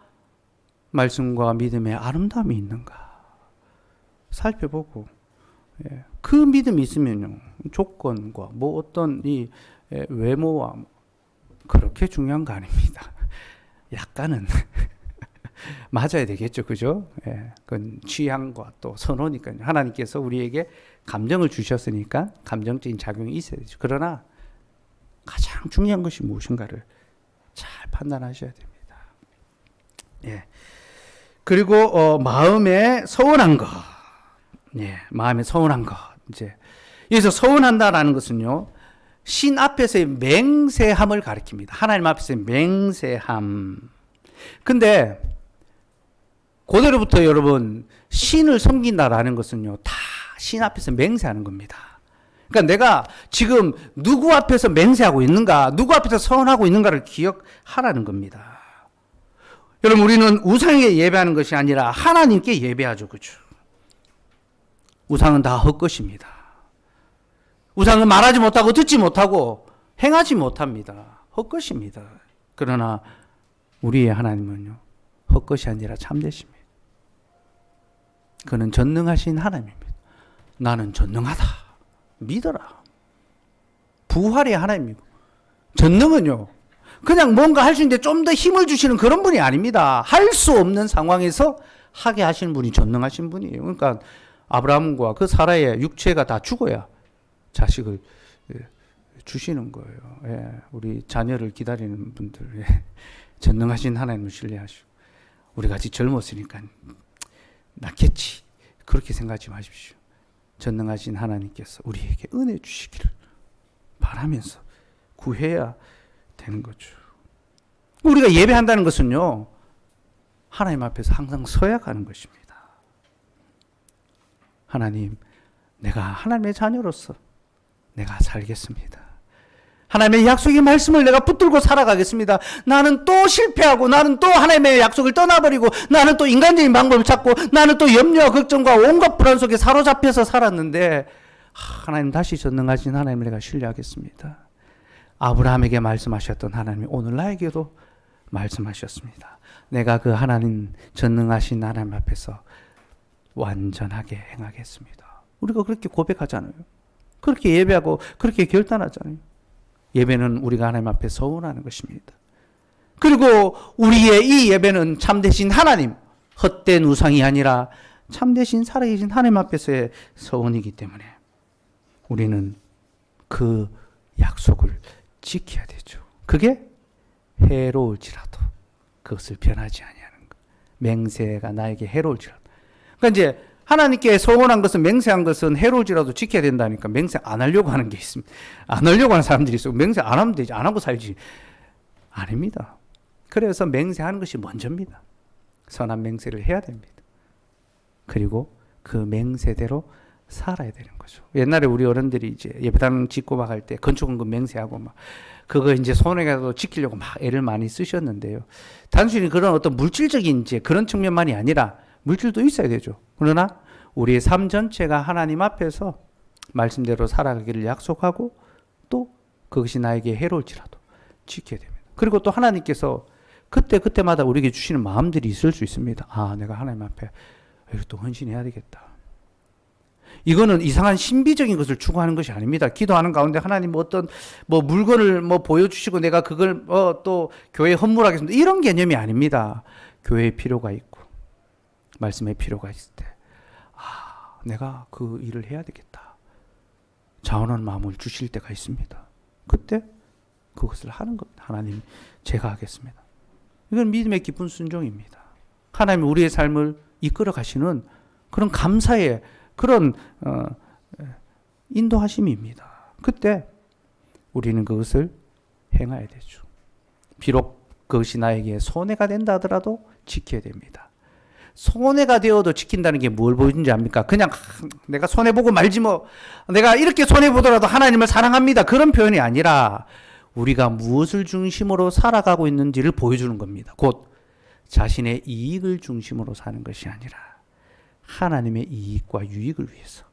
말씀과 믿음의 아름다움이 있는가 살펴보고, 그 믿음이 있으면요 조건과 뭐 어떤 이 외모와 그렇게 중요한 거 아닙니다. 약간은 맞아야 되겠죠, 그죠? 그건 취향과 또 선호니까요. 하나님께서 우리에게 감정을 주셨으니까 감정적인 작용이 있어야 되죠. 그러나 가장 중요한 것이 무엇인가를 잘 판단하셔야 됩니다. 그리고 마음에 서운한 것, 마음에 서운한 것. 이제 여기서 서운한다라는 것은요, 신 앞에서의 맹세함을 가리킵니다. 하나님 앞에서의 맹세함. 근데 그대로부터 여러분 신을 섬긴다라는 것은요, 다 신 앞에서 맹세하는 겁니다. 그러니까 내가 지금 누구 앞에서 맹세하고 있는가, 누구 앞에서 서운하고 있는가를 기억하라는 겁니다. 여러분, 우리는 우상에 예배하는 것이 아니라 하나님께 예배하죠. 그렇죠? 우상은 다 헛것입니다. 우상은 말하지 못하고 듣지 못하고 행하지 못합니다. 헛것입니다. 그러나 우리의 하나님은요, 헛것이 아니라 참되십니다. 그는 전능하신 하나님입니다. 나는 전능하다. 믿어라. 부활의 하나님이고, 전능은요 그냥 뭔가 할 수 있는데 좀 더 힘을 주시는 그런 분이 아닙니다. 할 수 없는 상황에서 하게 하시는 분이 전능하신 분이에요. 그러니까 아브라함과 그 사라의 육체가 다 죽어야 자식을 주시는 거예요. 우리 자녀를 기다리는 분들, 전능하신 하나님을 신뢰하시고, 우리같이 젊었으니까 낫겠지 그렇게 생각하지 마십시오. 전능하신 하나님께서 우리에게 은혜 주시기를 바라면서 구해야 되는 거죠. 우리가 예배한다는 것은요, 하나님 앞에서 항상 서야 가는 것입니다. 하나님, 내가 하나님의 자녀로서 내가 살겠습니다. 하나님의 약속의 말씀을 내가 붙들고 살아가겠습니다. 나는 또 실패하고 나는 또 하나님의 약속을 떠나버리고 나는 또 인간적인 방법을 찾고 나는 또 염려와 걱정과 온갖 불안 속에 사로잡혀서 살았는데 하나님 다시 전능하신 하나님을 내가 신뢰하겠습니다. 아브라함에게 말씀하셨던 하나님이 오늘 나에게도 말씀하셨습니다. 내가 그 하나님 전능하신 하나님 앞에서 완전하게 행하겠습니다. 우리가 그렇게 고백하잖아요. 그렇게 예배하고 그렇게 결단하잖아요. 예배는 우리가 하나님 앞에 서원하는 것입니다. 그리고 우리의 이 예배는 참되신 하나님, 헛된 우상이 아니라 참되신 살아계신 하나님 앞에서의 서원이기 때문에 우리는 그 약속을 지켜야 되죠. 그게 해로울지라도 그것을 변하지 아니하는 것. 맹세가 나에게 해로울지라도. 그러니까 이제 하나님께 서원한 것은 맹세한 것은 해로울지라도 지켜야 된다니까 맹세 안 하려고 하는 게 있습니다. 안 하려고 하는 사람들이 있어요. 맹세 안 하면 되지. 안 하고 살지. 아닙니다. 그래서 맹세하는 것이 먼저입니다. 선한 맹세를 해야 됩니다. 그리고 그 맹세대로 살아야 되는 거죠. 옛날에 우리 어른들이 이제 예배당 짓고 막 할 때 건축원금 맹세하고 막 그거 이제 손해가도 지키려고 막 애를 많이 쓰셨는데요. 단순히 그런 어떤 물질적인 이제 그런 측면만이 아니라 물질도 있어야 되죠. 그러나 우리의 삶 전체가 하나님 앞에서 말씀대로 살아가기를 약속하고 또 그것이 나에게 해로울지라도 지켜야 됩니다. 그리고 또 하나님께서 그때마다 우리에게 주시는 마음들이 있을 수 있습니다. 아, 내가 하나님 앞에 또 헌신해야 되겠다. 이거는 이상한 신비적인 것을 추구하는 것이 아닙니다. 기도하는 가운데 하나님 어떤 물건을 보여주시고 내가 그걸 또 교회에 헌물하겠습니다. 이런 개념이 아닙니다. 교회에 필요가 있고 말씀의 필요가 있을 때 내가 그 일을 해야 되겠다. 자원하는 마음을 주실 때가 있습니다. 그때 그것을 하는 겁니다. 하나님 제가 하겠습니다. 이건 믿음의 깊은 순종입니다. 하나님 우리의 삶을 이끌어 가시는 그런 감사의 그런 인도하심입니다. 그때 우리는 그것을 행해야 되죠. 비록 그것이 나에게 손해가 된다 하더라도 지켜야 됩니다. 손해가 되어도 지킨다는 게 뭘 보여준지 압니까? 그냥 내가 손해보고 말지 내가 이렇게 손해보더라도 하나님을 사랑합니다. 그런 표현이 아니라 우리가 무엇을 중심으로 살아가고 있는지를 보여주는 겁니다. 곧 자신의 이익을 중심으로 사는 것이 아니라 하나님의 이익과 유익을 위해서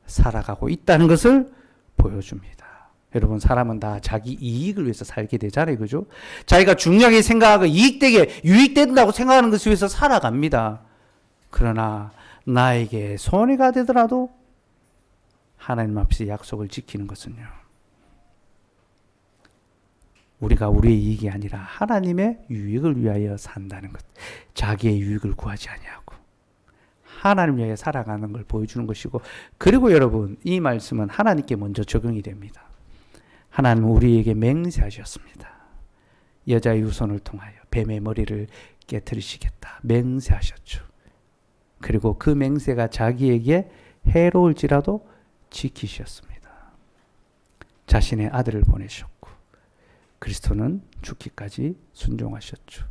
살아가고 있다는 것을 보여줍니다. 여러분 사람은 다 자기 이익을 위해서 살게 되잖아요. 그죠? 자기가 중요하게 생각하고 이익되게 유익된다고 생각하는 것을 위해서 살아갑니다. 그러나 나에게 손해가 되더라도 하나님 앞에서 약속을 지키는 것은요. 우리가 우리의 이익이 아니라 하나님의 유익을 위하여 산다는 것. 자기의 유익을 구하지 아니하고 하나님을 위하여 살아가는 걸 보여주는 것이고 그리고 여러분 이 말씀은 하나님께 먼저 적용이 됩니다. 하나님은 우리에게 맹세하셨습니다. 여자의 후손을 통하여 뱀의 머리를 깨트리시겠다. 맹세하셨죠. 그리고 그 맹세가 자기에게 해로울지라도 지키셨습니다. 자신의 아들을 보내셨고 그리스도는 죽기까지 순종하셨죠.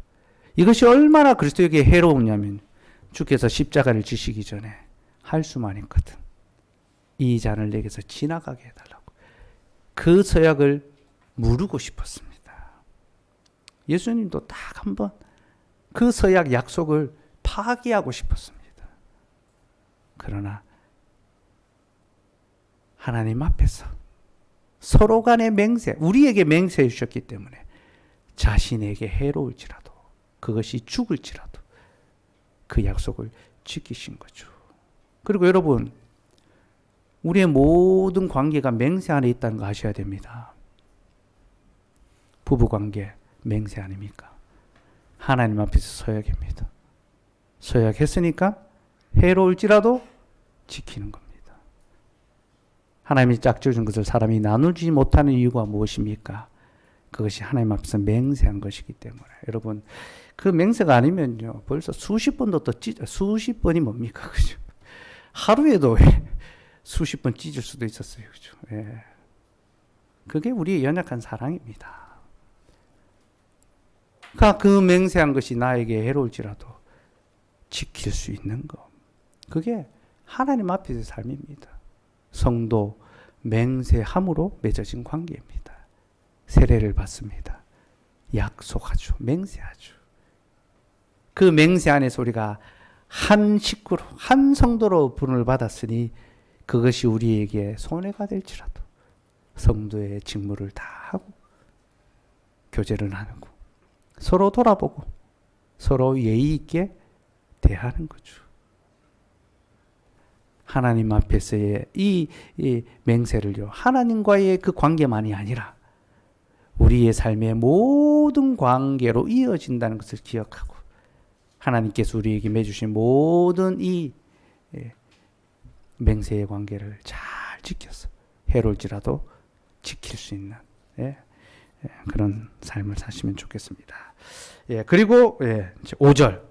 이것이 얼마나 그리스도에게 해로우냐면 주께서 십자가를 지시기 전에 할 수만 있거든. 이 잔을 내게서 지나가게 해달라고. 그 서약을 무르고 싶었습니다. 예수님도 딱 한번 그 서약 약속을 파기하고 싶었습니다. 그러나 하나님 앞에서 서로 간의 맹세, 우리에게 맹세해 주셨기 때문에 자신에게 해로울지라도 그것이 죽을지라도 그 약속을 지키신 거죠. 그리고 여러분 우리의 모든 관계가 맹세 안에 있다는 거 아셔야 됩니다. 부부관계 맹세 아닙니까? 하나님 앞에서 서약입니다. 서약했으니까 해로울지라도 지키는 겁니다. 하나님이 짝지어준 것을 사람이 나누지 못하는 이유가 무엇입니까? 그것이 하나님 앞에서 맹세한 것이기 때문에 여러분 그 맹세가 아니면요 벌써 수십 번도 더 수십 번이 뭡니까? 그죠? 하루에도 수십 번 찢을 수도 있었어요. 그죠? 예. 그게 우리의 연약한 사랑입니다. 그 맹세한 것이 나에게 해로울지라도 지킬 수 있는 것. 그게 하나님 앞에서의 삶입니다. 성도, 맹세함으로 맺어진 관계입니다. 세례를 받습니다. 약속하죠. 맹세하죠. 그 맹세 안에서 우리가 한 식구로, 한 성도로 분을 받았으니 그것이 우리에게 손해가 될지라도 성도의 직무를 다 하고 교제를 나누고 서로 돌아보고 서로 예의 있게 대하는 거죠. 하나님 앞에서의 이 맹세를요, 하나님과의 그 관계만이 아니라 우리의 삶의 모든 관계로 이어진다는 것을 기억하고 하나님께서 우리에게 맺으신 모든 이 맹세의 관계를 잘 지켜서 해로울지라도 지킬 수 있는 그런 삶을 사시면 좋겠습니다. 그리고 5절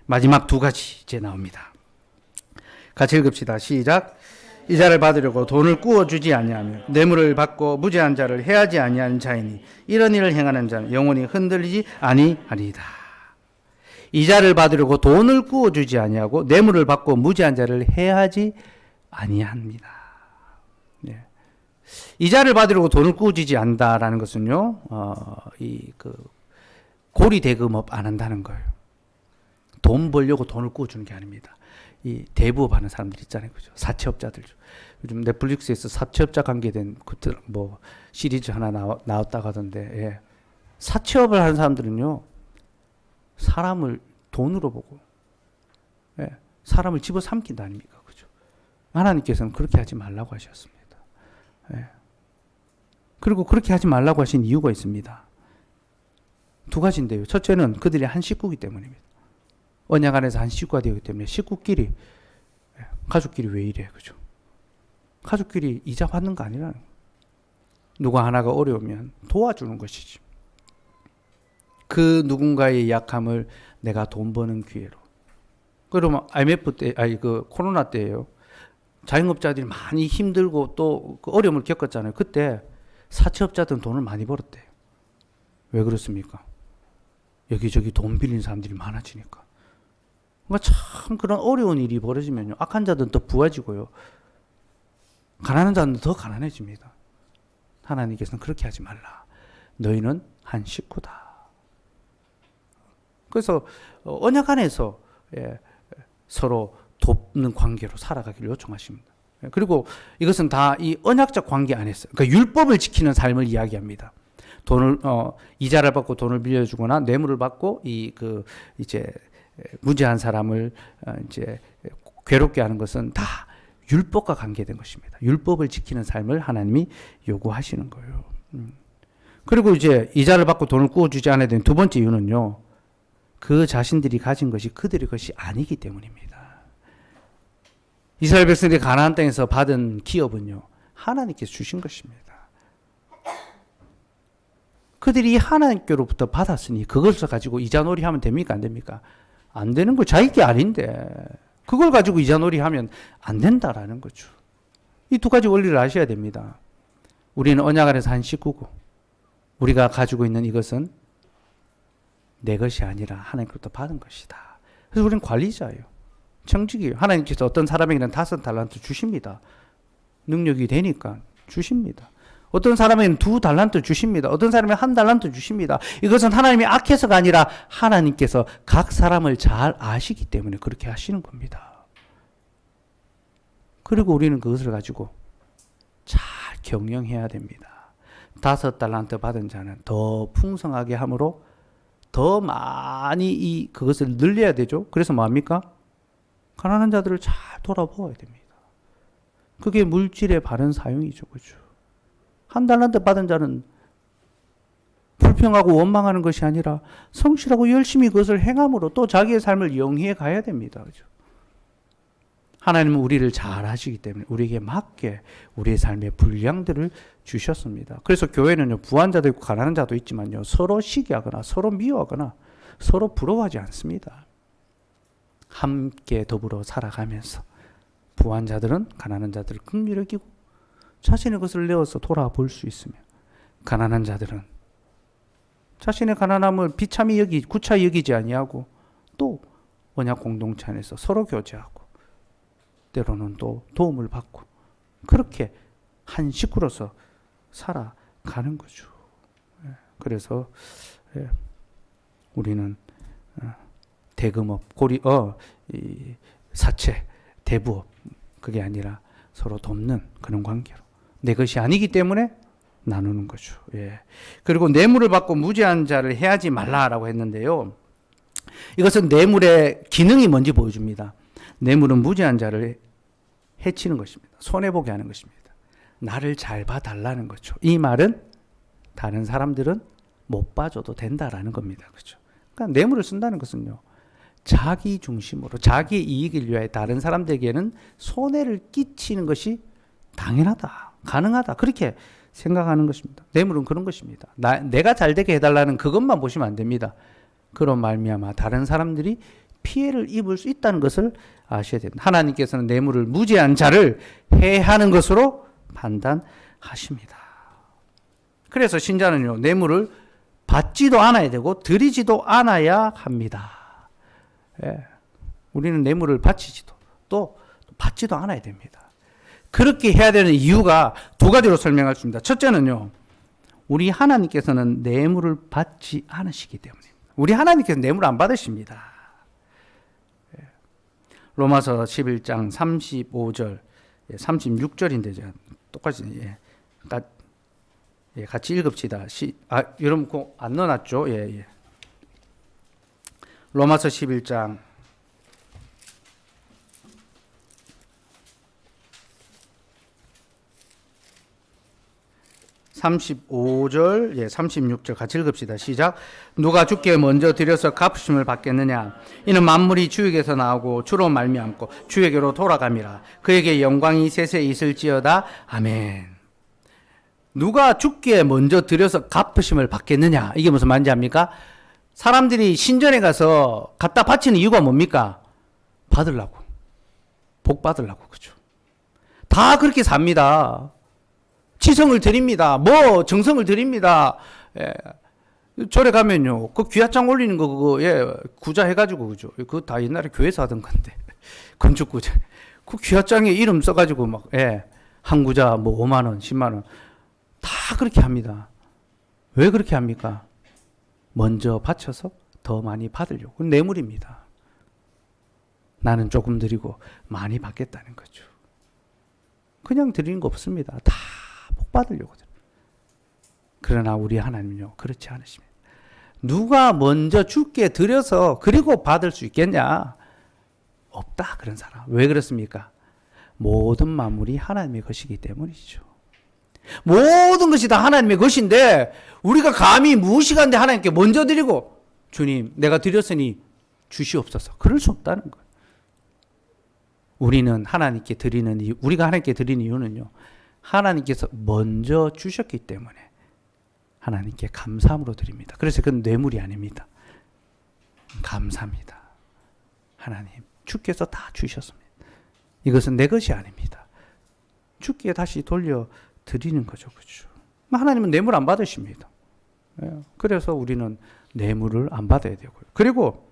마지막 두 가지 이제 나옵니다. 같이 읽읍시다. 시작. 이자를 받으려고 돈을 꾸어주지 아니하며 뇌물을 받고 무죄한 자를 해하지 아니하는 자이니 이런 일을 행하는 자는 영원히 흔들리지 아니하리이다. 이자를 받으려고 돈을 꾸어주지 아니하고 뇌물을 받고 무죄한 자를 해하지 아니합니다. 이자를 받으려고 돈을 꾸어주지 않는다라는 것은요, 고리 대금업 안 한다는 거예요. 돈 벌려고 돈을 꾸어주는 게 아닙니다. 이 대부업 하는 사람들 있잖아요, 그죠? 사채업자들. 요즘 넷플릭스에서 사채업자 관계된 뭐 시리즈 하나 나왔다고 하던데, 사채업을 하는 사람들은요, 사람을 돈으로 보고, 사람을 집어삼킨다 아닙니까, 그죠? 하나님께서는 그렇게 하지 말라고 하셨습니다. 그리고 그렇게 하지 말라고 하신 이유가 있습니다. 두 가지인데요. 첫째는 그들이 한 식구이기 때문입니다. 언약 안에서 한 식구가 되기 때문에 식구끼리, 가족끼리 왜 이래, 그죠? 가족끼리 이자 받는 거 아니라는 거예요. 누가 하나가 어려우면 도와주는 것이지. 그 누군가의 약함을 내가 돈 버는 기회로. 그러면 IMF 때, 코로나 때예요. 자영업자들이 많이 힘들고 또 그 어려움을 겪었잖아요. 그때 사채업자들은 돈을 많이 벌었대요. 왜 그렇습니까? 여기저기 돈 빌린 사람들이 많아지니까. 그러니까 참 그런 어려운 일이 벌어지면요, 악한 자들은 더 부해지고요, 가난한 자는 더 가난해집니다. 하나님께서는 그렇게 하지 말라. 너희는 한 식구다. 그래서 언약 안에서 서로 돕는 관계로 살아가기를 요청하십니다. 그리고 이것은 다 이 언약적 관계 안에서, 그러니까 율법을 지키는 삶을 이야기합니다. 돈을 이자를 받고 돈을 빌려주거나 뇌물을 받고 이제 무죄한 사람을 이제 괴롭게 하는 것은 다 율법과 관계된 것입니다. 율법을 지키는 삶을 하나님이 요구하시는 거예요. 그리고 이제 이자를 받고 돈을 꾸어주지 않아야 되는 두 번째 이유는요, 그 자신들이 가진 것이 그들의 것이 아니기 때문입니다. 이스라엘 백성들이 가나안 땅에서 받은 기업은요, 하나님께서 주신 것입니다. 그들이 하나님께로부터 받았으니 그것을 가지고 이자놀이 하면 됩니까? 안 됩니까? 안 되는 거, 자기 게 아닌데 그걸 가지고 이자놀이 하면 안 된다라는 거죠. 이 두 가지 원리를 아셔야 됩니다. 우리는 언약 안에서 한 식구고 우리가 가지고 있는 이것은 내 것이 아니라 하나님께로부터 받은 것이다. 그래서 우리는 관리자예요. 청직이에요. 하나님께서 어떤 사람에게는 5달란트 주십니다. 능력이 되니까 주십니다. 어떤 사람에게는 2달란트 주십니다. 어떤 사람에게는 1달란트 주십니다. 이것은 하나님이 악해서가 아니라 하나님께서 각 사람을 잘 아시기 때문에 그렇게 하시는 겁니다. 그리고 우리는 그것을 가지고 잘 경영해야 됩니다. 5달란트 받은 자는 더 풍성하게 함으로 더 많이 그것을 늘려야 되죠. 그래서 뭐합니까? 가난한 자들을 잘 돌아보아야 됩니다. 그게 물질의 바른 사용이죠. 그죠? 1달란트 받은 자는 불평하고 원망하는 것이 아니라 성실하고 열심히 그것을 행함으로 또 자기의 삶을 영위해 가야 됩니다. 그죠? 하나님은 우리를 잘 아시기 때문에 우리에게 맞게 우리의 삶의 분량들을 주셨습니다. 그래서 교회는요, 부한 자도 있고 가난한 자도 있지만요, 서로 시기하거나 서로 미워하거나 서로 부러워하지 않습니다. 함께 더불어 살아가면서 부한 자들은 가난한 자들을 긍휼히 여기고 자신의 것을 내어서 돌아볼 수 있으며, 가난한 자들은 자신의 가난함을 비참히 구차히 여기지 아니하고 또 언약 공동체 안에서 서로 교제하고 때로는 또 도움을 받고 그렇게 한 식구로서 살아가는 거죠. 그래서 우리는 대금업, 사채, 대부업 그게 아니라 서로 돕는 그런 관계로 내 것이 아니기 때문에 나누는 거죠. 그리고 뇌물을 받고 무죄한 자를 해하지 말라라고 했는데요. 이것은 뇌물의 기능이 뭔지 보여줍니다. 뇌물은 무죄한 자를 해치는 것입니다. 손해보게 하는 것입니다. 나를 잘 봐달라는 거죠. 이 말은 다른 사람들은 못 봐줘도 된다라는 겁니다. 그렇죠? 그러니까 뇌물을 쓴다는 것은요. 자기 중심으로 자기 이익을 위하여 다른 사람들에게는 손해를 끼치는 것이 당연하다. 가능하다. 그렇게 생각하는 것입니다. 뇌물은 그런 것입니다. 내가 잘 되게 해달라는 그것만 보시면 안 됩니다. 그런 말미암아 다른 사람들이 피해를 입을 수 있다는 것을 아셔야 됩니다. 하나님께서는 뇌물을 무죄한 자를 해하는 것으로 판단하십니다. 그래서 신자는요, 뇌물을 받지도 않아야 되고 드리지도 않아야 합니다. 우리는 뇌물을 바치지도 또 받지도 않아야 됩니다. 그렇게 해야 되는 이유가 두 가지로 설명할 수 있습니다. 첫째는요, 우리 하나님께서는 뇌물을 받지 않으시기 때문입니다. 우리 하나님께서 뇌물 안 받으십니다. 로마서 11장 35절, 36절인데 제가 똑같이 같이 읽읍시다. 여러분 그거 안 넣어놨죠? 로마서 11장 35절, 36절 같이 읽읍시다. 시작. 누가 주께 먼저 드려서 갚으심을 받겠느냐? 이는 만물이 주에게서 나오고 주로 말미암고 주에게로 돌아감이라. 그에게 영광이 세세 있을지어다. 아멘. 누가 주께 먼저 드려서 갚으심을 받겠느냐? 이게 무슨 말인지 압니까? 사람들이 신전에 가서 갖다 바치는 이유가 뭡니까? 받으려고. 복 받으려고. 그죠? 다 그렇게 삽니다. 지성을 드립니다. 정성을 드립니다. 절에 가면요, 그 귀하장 올리는 거, 구자 해가지고, 그죠? 그거 다 옛날에 교회에서 하던 건데. 건축구자. 그 귀하장에 이름 써가지고 한 구자 5만원, 10만원. 다 그렇게 합니다. 왜 그렇게 합니까? 먼저 바쳐서 더 많이 받으려고. 그건 뇌물입니다. 나는 조금 드리고 많이 받겠다는 거죠. 그냥 드리는 거 없습니다. 다 복 받으려고. 그러나 우리 하나님은요, 그렇지 않으십니다. 누가 먼저 주께 드려서 그리고 받을 수 있겠냐? 없다, 그런 사람. 왜 그렇습니까? 모든 만물이 하나님의 것이기 때문이죠. 모든 것이 다 하나님의 것인데 우리가 감히 무식한데 하나님께 먼저 드리고, 주님 내가 드렸으니 주시옵소서, 그럴 수 없다는 거예요. 우리가 하나님께 드리는 이유는요, 하나님께서 먼저 주셨기 때문에 하나님께 감사함으로 드립니다. 그래서 그건 뇌물이 아닙니다. 감사합니다. 하나님, 주께서 다 주셨습니다. 이것은 내 것이 아닙니다. 주께 다시 돌려 드리는 거죠. 그렇죠? 하나님은 뇌물 안 받으십니다. 그래서 우리는 뇌물을 안 받아야 되고요. 그리고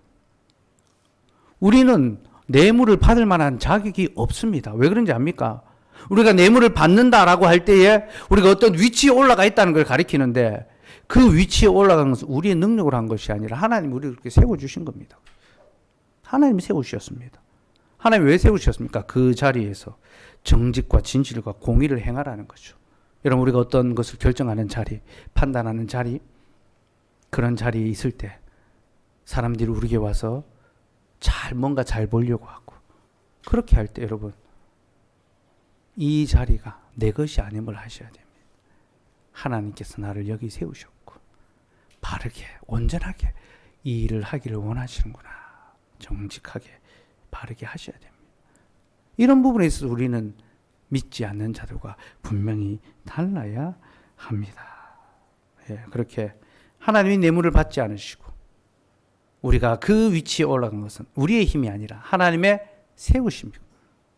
우리는 뇌물을 받을 만한 자격이 없습니다. 왜 그런지 압니까? 우리가 뇌물을 받는다라고 할 때에 우리가 어떤 위치에 올라가 있다는 걸 가리키는데, 그 위치에 올라간 것은 우리의 능력으로 한 것이 아니라 하나님이 우리를 그렇게 세워주신 겁니다. 하나님이 세우셨습니다. 하나님이 왜 세우셨습니까? 그 자리에서 정직과 진실과 공의를 행하라는 거죠. 여러분, 우리가 어떤 것을 결정하는 자리, 판단하는 자리, 그런 자리에 있을 때 사람들이 우리에게 와서 뭔가 잘 보려고 하고, 그렇게 할 때 여러분, 이 자리가 내 것이 아님을 하셔야 됩니다. 하나님께서 나를 여기 세우셨고 바르게 온전하게 이 일을 하기를 원하시는구나. 정직하게 바르게 하셔야 됩니다. 이런 부분에 있어서 우리는 믿지 않는 자들과 분명히 달라야 합니다. 그렇게 하나님이 뇌물을 받지 않으시고 우리가 그 위치에 올라간 것은 우리의 힘이 아니라 하나님의 세우심이고,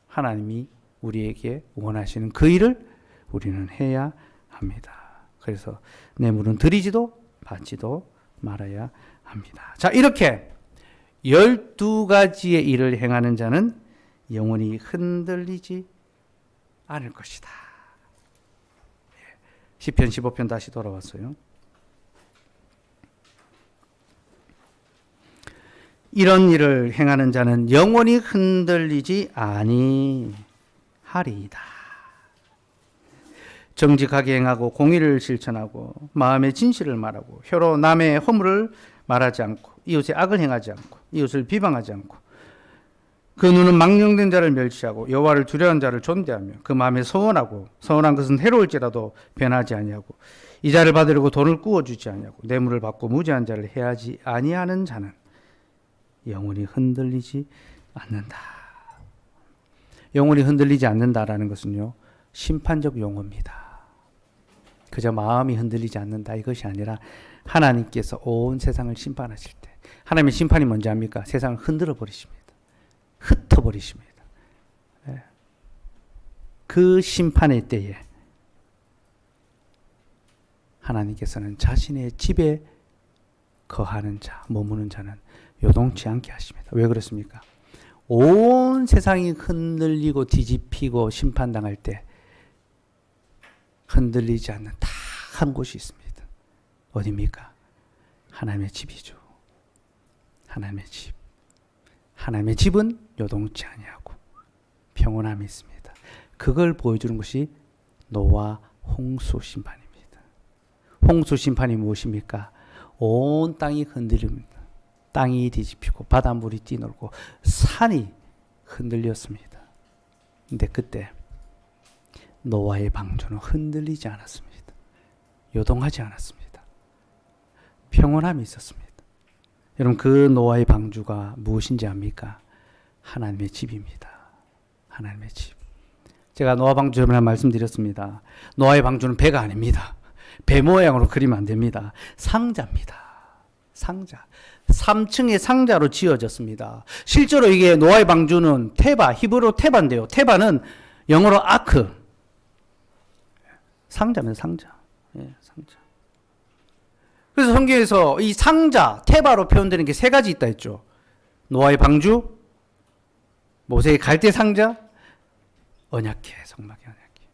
하나님이 우리에게 원하시는 그 일을 우리는 해야 합니다. 그래서 뇌물은 드리지도 받지도 말아야 합니다. 자, 이렇게 12가지의 일을 행하는 자는 영원히 흔들리지 않을 것이다. 시편 15편 다시 돌아왔어요. 이런 일을 행하는 자는 영원히 흔들리지 아니하리이다. 정직하게 행하고 공의를 실천하고 마음의 진실을 말하고 혀로 남의 허물을 말하지 않고 이웃의 악을 행하지 않고 이웃을 비방하지 않고 그 눈은 망령된 자를 멸시하고 여호와를 두려워하는 자를 존대하며 그 마음에 서원하고 서원한 것은 해로울지라도 변하지 아니하고 이자를 받으려고 돈을 꾸어주지 아니하고 뇌물을 받고 무죄한 자를 해하지 아니하는 자는 영원히 흔들리지 않는다. 영원히 흔들리지 않는다라는 것은요, 심판적 용어입니다. 그저 마음이 흔들리지 않는다 이것이 아니라 하나님께서 온 세상을 심판하실 때 하나님의 심판이 뭔지 압니까? 세상을 흔들어 버리십니다. 흩어버리십니다. 그 심판의 때에 하나님께서는 자신의 집에 거하는 자, 머무는 자는 요동치 않게 하십니다. 왜 그렇습니까? 온 세상이 흔들리고 뒤집히고 심판당할 때 흔들리지 않는 딱 한 곳이 있습니다. 어디입니까? 하나님의 집이죠. 하나님의 집. 하나님의 집은 요동치 아니하고 평온함이 있습니다. 그걸 보여주는 것이 노아 홍수 심판입니다. 홍수 심판이 무엇입니까? 온 땅이 흔들립니다. 땅이 뒤집히고 바닷물이 뛰놀고 산이 흔들렸습니다. 근데 그때 노아의 방주는 흔들리지 않았습니다. 요동하지 않았습니다. 평온함이 있었습니다. 여러분, 그 노아의 방주가 무엇인지 압니까? 하나님의 집입니다. 하나님의 집. 제가 노아 방주 전에 말씀드렸습니다. 노아의 방주는 배가 아닙니다. 배 모양으로 그리면 안 됩니다. 상자입니다. 상자. 3층의 상자로 지어졌습니다. 실제로 이게 노아의 방주는 테바, 히브리어 테바인데요. 테바는 영어로 아크. 상자입니다. 상자. 예, 상자. 그래서 성경에서 이 상자, 테바로 표현되는 게 세 가지 있다 했죠. 노아의 방주, 모세의 갈대 상자, 언약궤, 성막의 언약궤.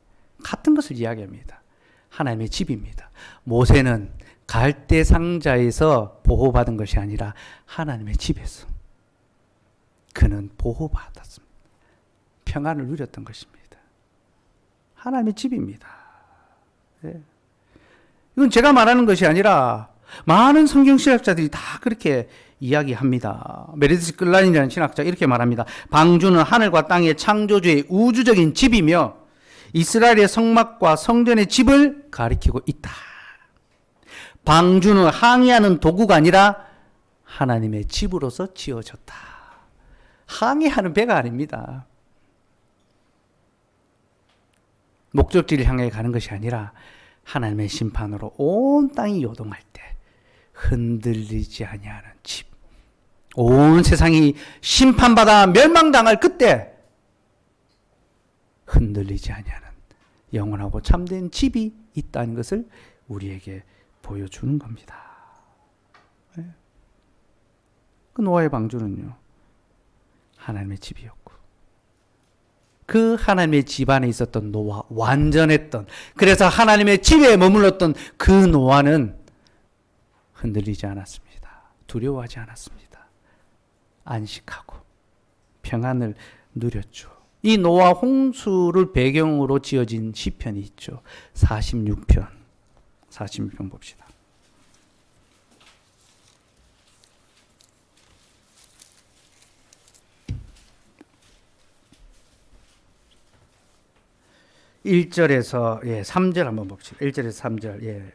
같은 것을 이야기합니다. 하나님의 집입니다. 모세는 갈대 상자에서 보호받은 것이 아니라 하나님의 집에서 그는 보호받았습니다. 평안을 누렸던 것입니다. 하나님의 집입니다. 예. 이건 제가 말하는 것이 아니라 많은 성경 신학자들이 다 그렇게 이야기합니다. 메리디스 끌란이라는 신학자 이렇게 말합니다. 방주는 하늘과 땅의 창조주의 우주적인 집이며 이스라엘의 성막과 성전의 집을 가리키고 있다. 방주는 항해하는 도구가 아니라 하나님의 집으로서 지어졌다. 항해하는 배가 아닙니다. 목적지를 향해 가는 것이 아니라 하나님의 심판으로 온 땅이 요동할 때 흔들리지 아니하는 집. 온 세상이 심판받아 멸망당할 그때 흔들리지 아니하는 영원하고 참된 집이 있다는 것을 우리에게 보여주는 겁니다. 그 노아의 방주는요, 하나님의 집이었고 그 하나님의 집 안에 있었던 노아, 완전했던, 그래서 하나님의 집에 머물렀던 그 노아는 흔들리지 않았습니다. 두려워하지 않았습니다. 안식하고 평안을 누렸죠. 이 노아 홍수를 배경으로 지어진 시편이 있죠. 46편. 46편 봅시다. (1절에서) 3절 한번 봅시다. 1절에서 3절.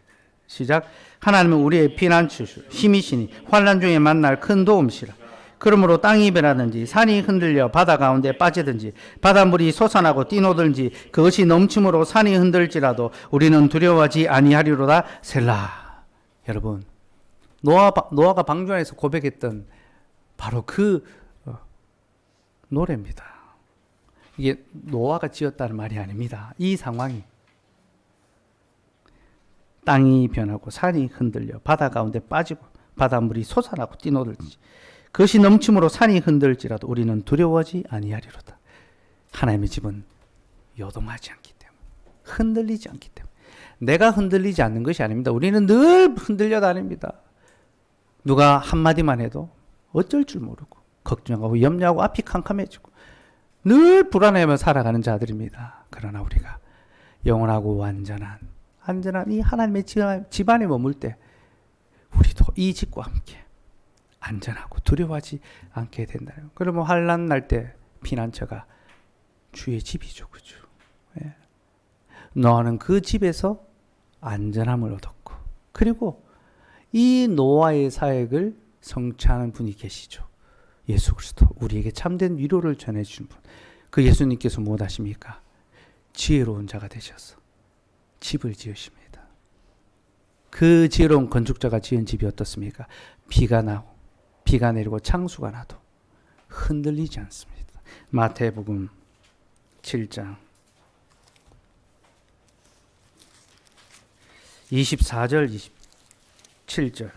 시작. 하나님은 우리의 피난처시오 힘이시니 환난 중에 만날 큰 도움이시라. 그러므로 땅이 변하든지 산이 흔들려 바다 가운데 빠지든지 바닷물이 솟아나고 뛰노든지 그것이 넘침으로 산이 흔들지라도 우리는 두려워하지 아니하리로다. 셀라. 여러분, 노아가 방주 안에서 고백했던 바로 그 노래입니다. 이게 노아가 지었다는 말이 아닙니다. 이 상황이 땅이 변하고 산이 흔들려 바다 가운데 빠지고 바닷물이 솟아나고 뛰노들지 그것이 넘침으로 산이 흔들지라도 우리는 두려워하지 아니하리로다. 하나님의 집은 요동하지 않기 때문에, 흔들리지 않기 때문에. 내가 흔들리지 않는 것이 아닙니다. 우리는 늘 흔들려 다닙니다. 누가 한마디만 해도 어쩔 줄 모르고 걱정하고 염려하고 앞이 캄캄해지고 늘 불안해하며 살아가는 자들입니다. 그러나 우리가 영원하고 완전한 이 하나님의 집안에 머물 때 우리도 이 집과 함께 안전하고 두려워하지 않게 된다요. 그러면 환난 날 때 피난처가 주의 집이죠, 그죠? 예. 노아는 그 집에서 안전함을 얻었고, 그리고 이 노아의 사역을 성취하는 분이 계시죠. 예수 그리스도, 우리에게 참된 위로를 전해주신 분. 그 예수님께서 무엇 하십니까? 지혜로운 자가 되셔서 집을 지으십니다. 그 지혜로운 건축자가 지은 집이 어떻습니까? 비가 나고 비가 내리고 창수가 나도 흔들리지 않습니다. 마태복음 7장 24절 27절.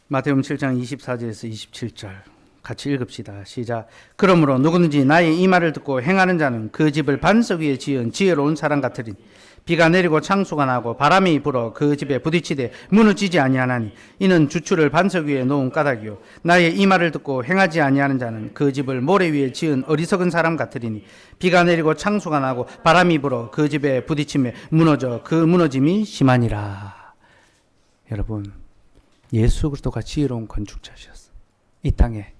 마태복음 7장 24절에서 27절 같이 읽읍시다. 시작. 그러므로 누구든지 나의 이 말을 듣고 행하는 자는 그 집을 반석 위에 지은 지혜로운 사람 같으리니 비가 내리고 창수가 나고 바람이 불어 그 집에 부딪히되 무너지지 아니하나니 이는 주추를 반석 위에 놓은 까닭이요 나의 이 말을 듣고 행하지 아니하는 자는 그 집을 모래 위에 지은 어리석은 사람 같으리니 비가 내리고 창수가 나고 바람이 불어 그 집에 부딪히며 무너져 그 무너짐이 심하니라. 여러분, 예수 그리스도가 지혜로운 건축자셨어. 이 땅에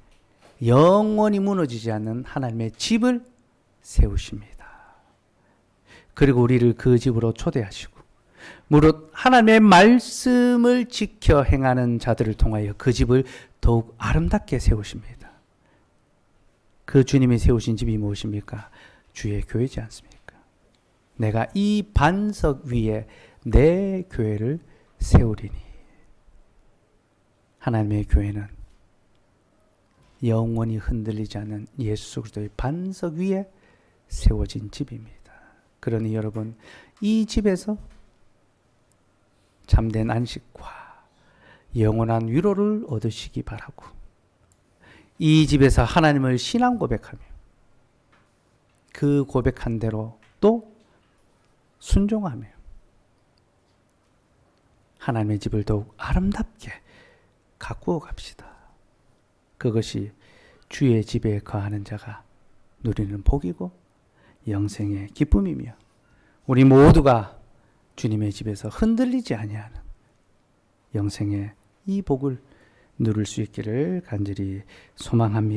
영원히 무너지지 않는 하나님의 집을 세우십니다. 그리고 우리를 그 집으로 초대하시고 무릇 하나님의 말씀을 지켜 행하는 자들을 통하여 그 집을 더욱 아름답게 세우십니다. 그 주님이 세우신 집이 무엇입니까? 주의 교회지 않습니까? 내가 이 반석 위에 내 교회를 세우리니. 하나님의 교회는 영원히 흔들리지 않는 예수 그리스도의 반석 위에 세워진 집입니다. 그러니 여러분, 이 집에서 참된 안식과 영원한 위로를 얻으시기 바라고, 이 집에서 하나님을 신앙 고백하며 그 고백한 대로 또 순종하며 하나님의 집을 더욱 아름답게 가꾸어 갑시다. 그것이 주의 집에 거하는 자가 누리는 복이고 영생의 기쁨이며 우리 모두가 주님의 집에서 흔들리지 아니하는 영생의 이 복을 누릴 수 있기를 간절히 소망합니다.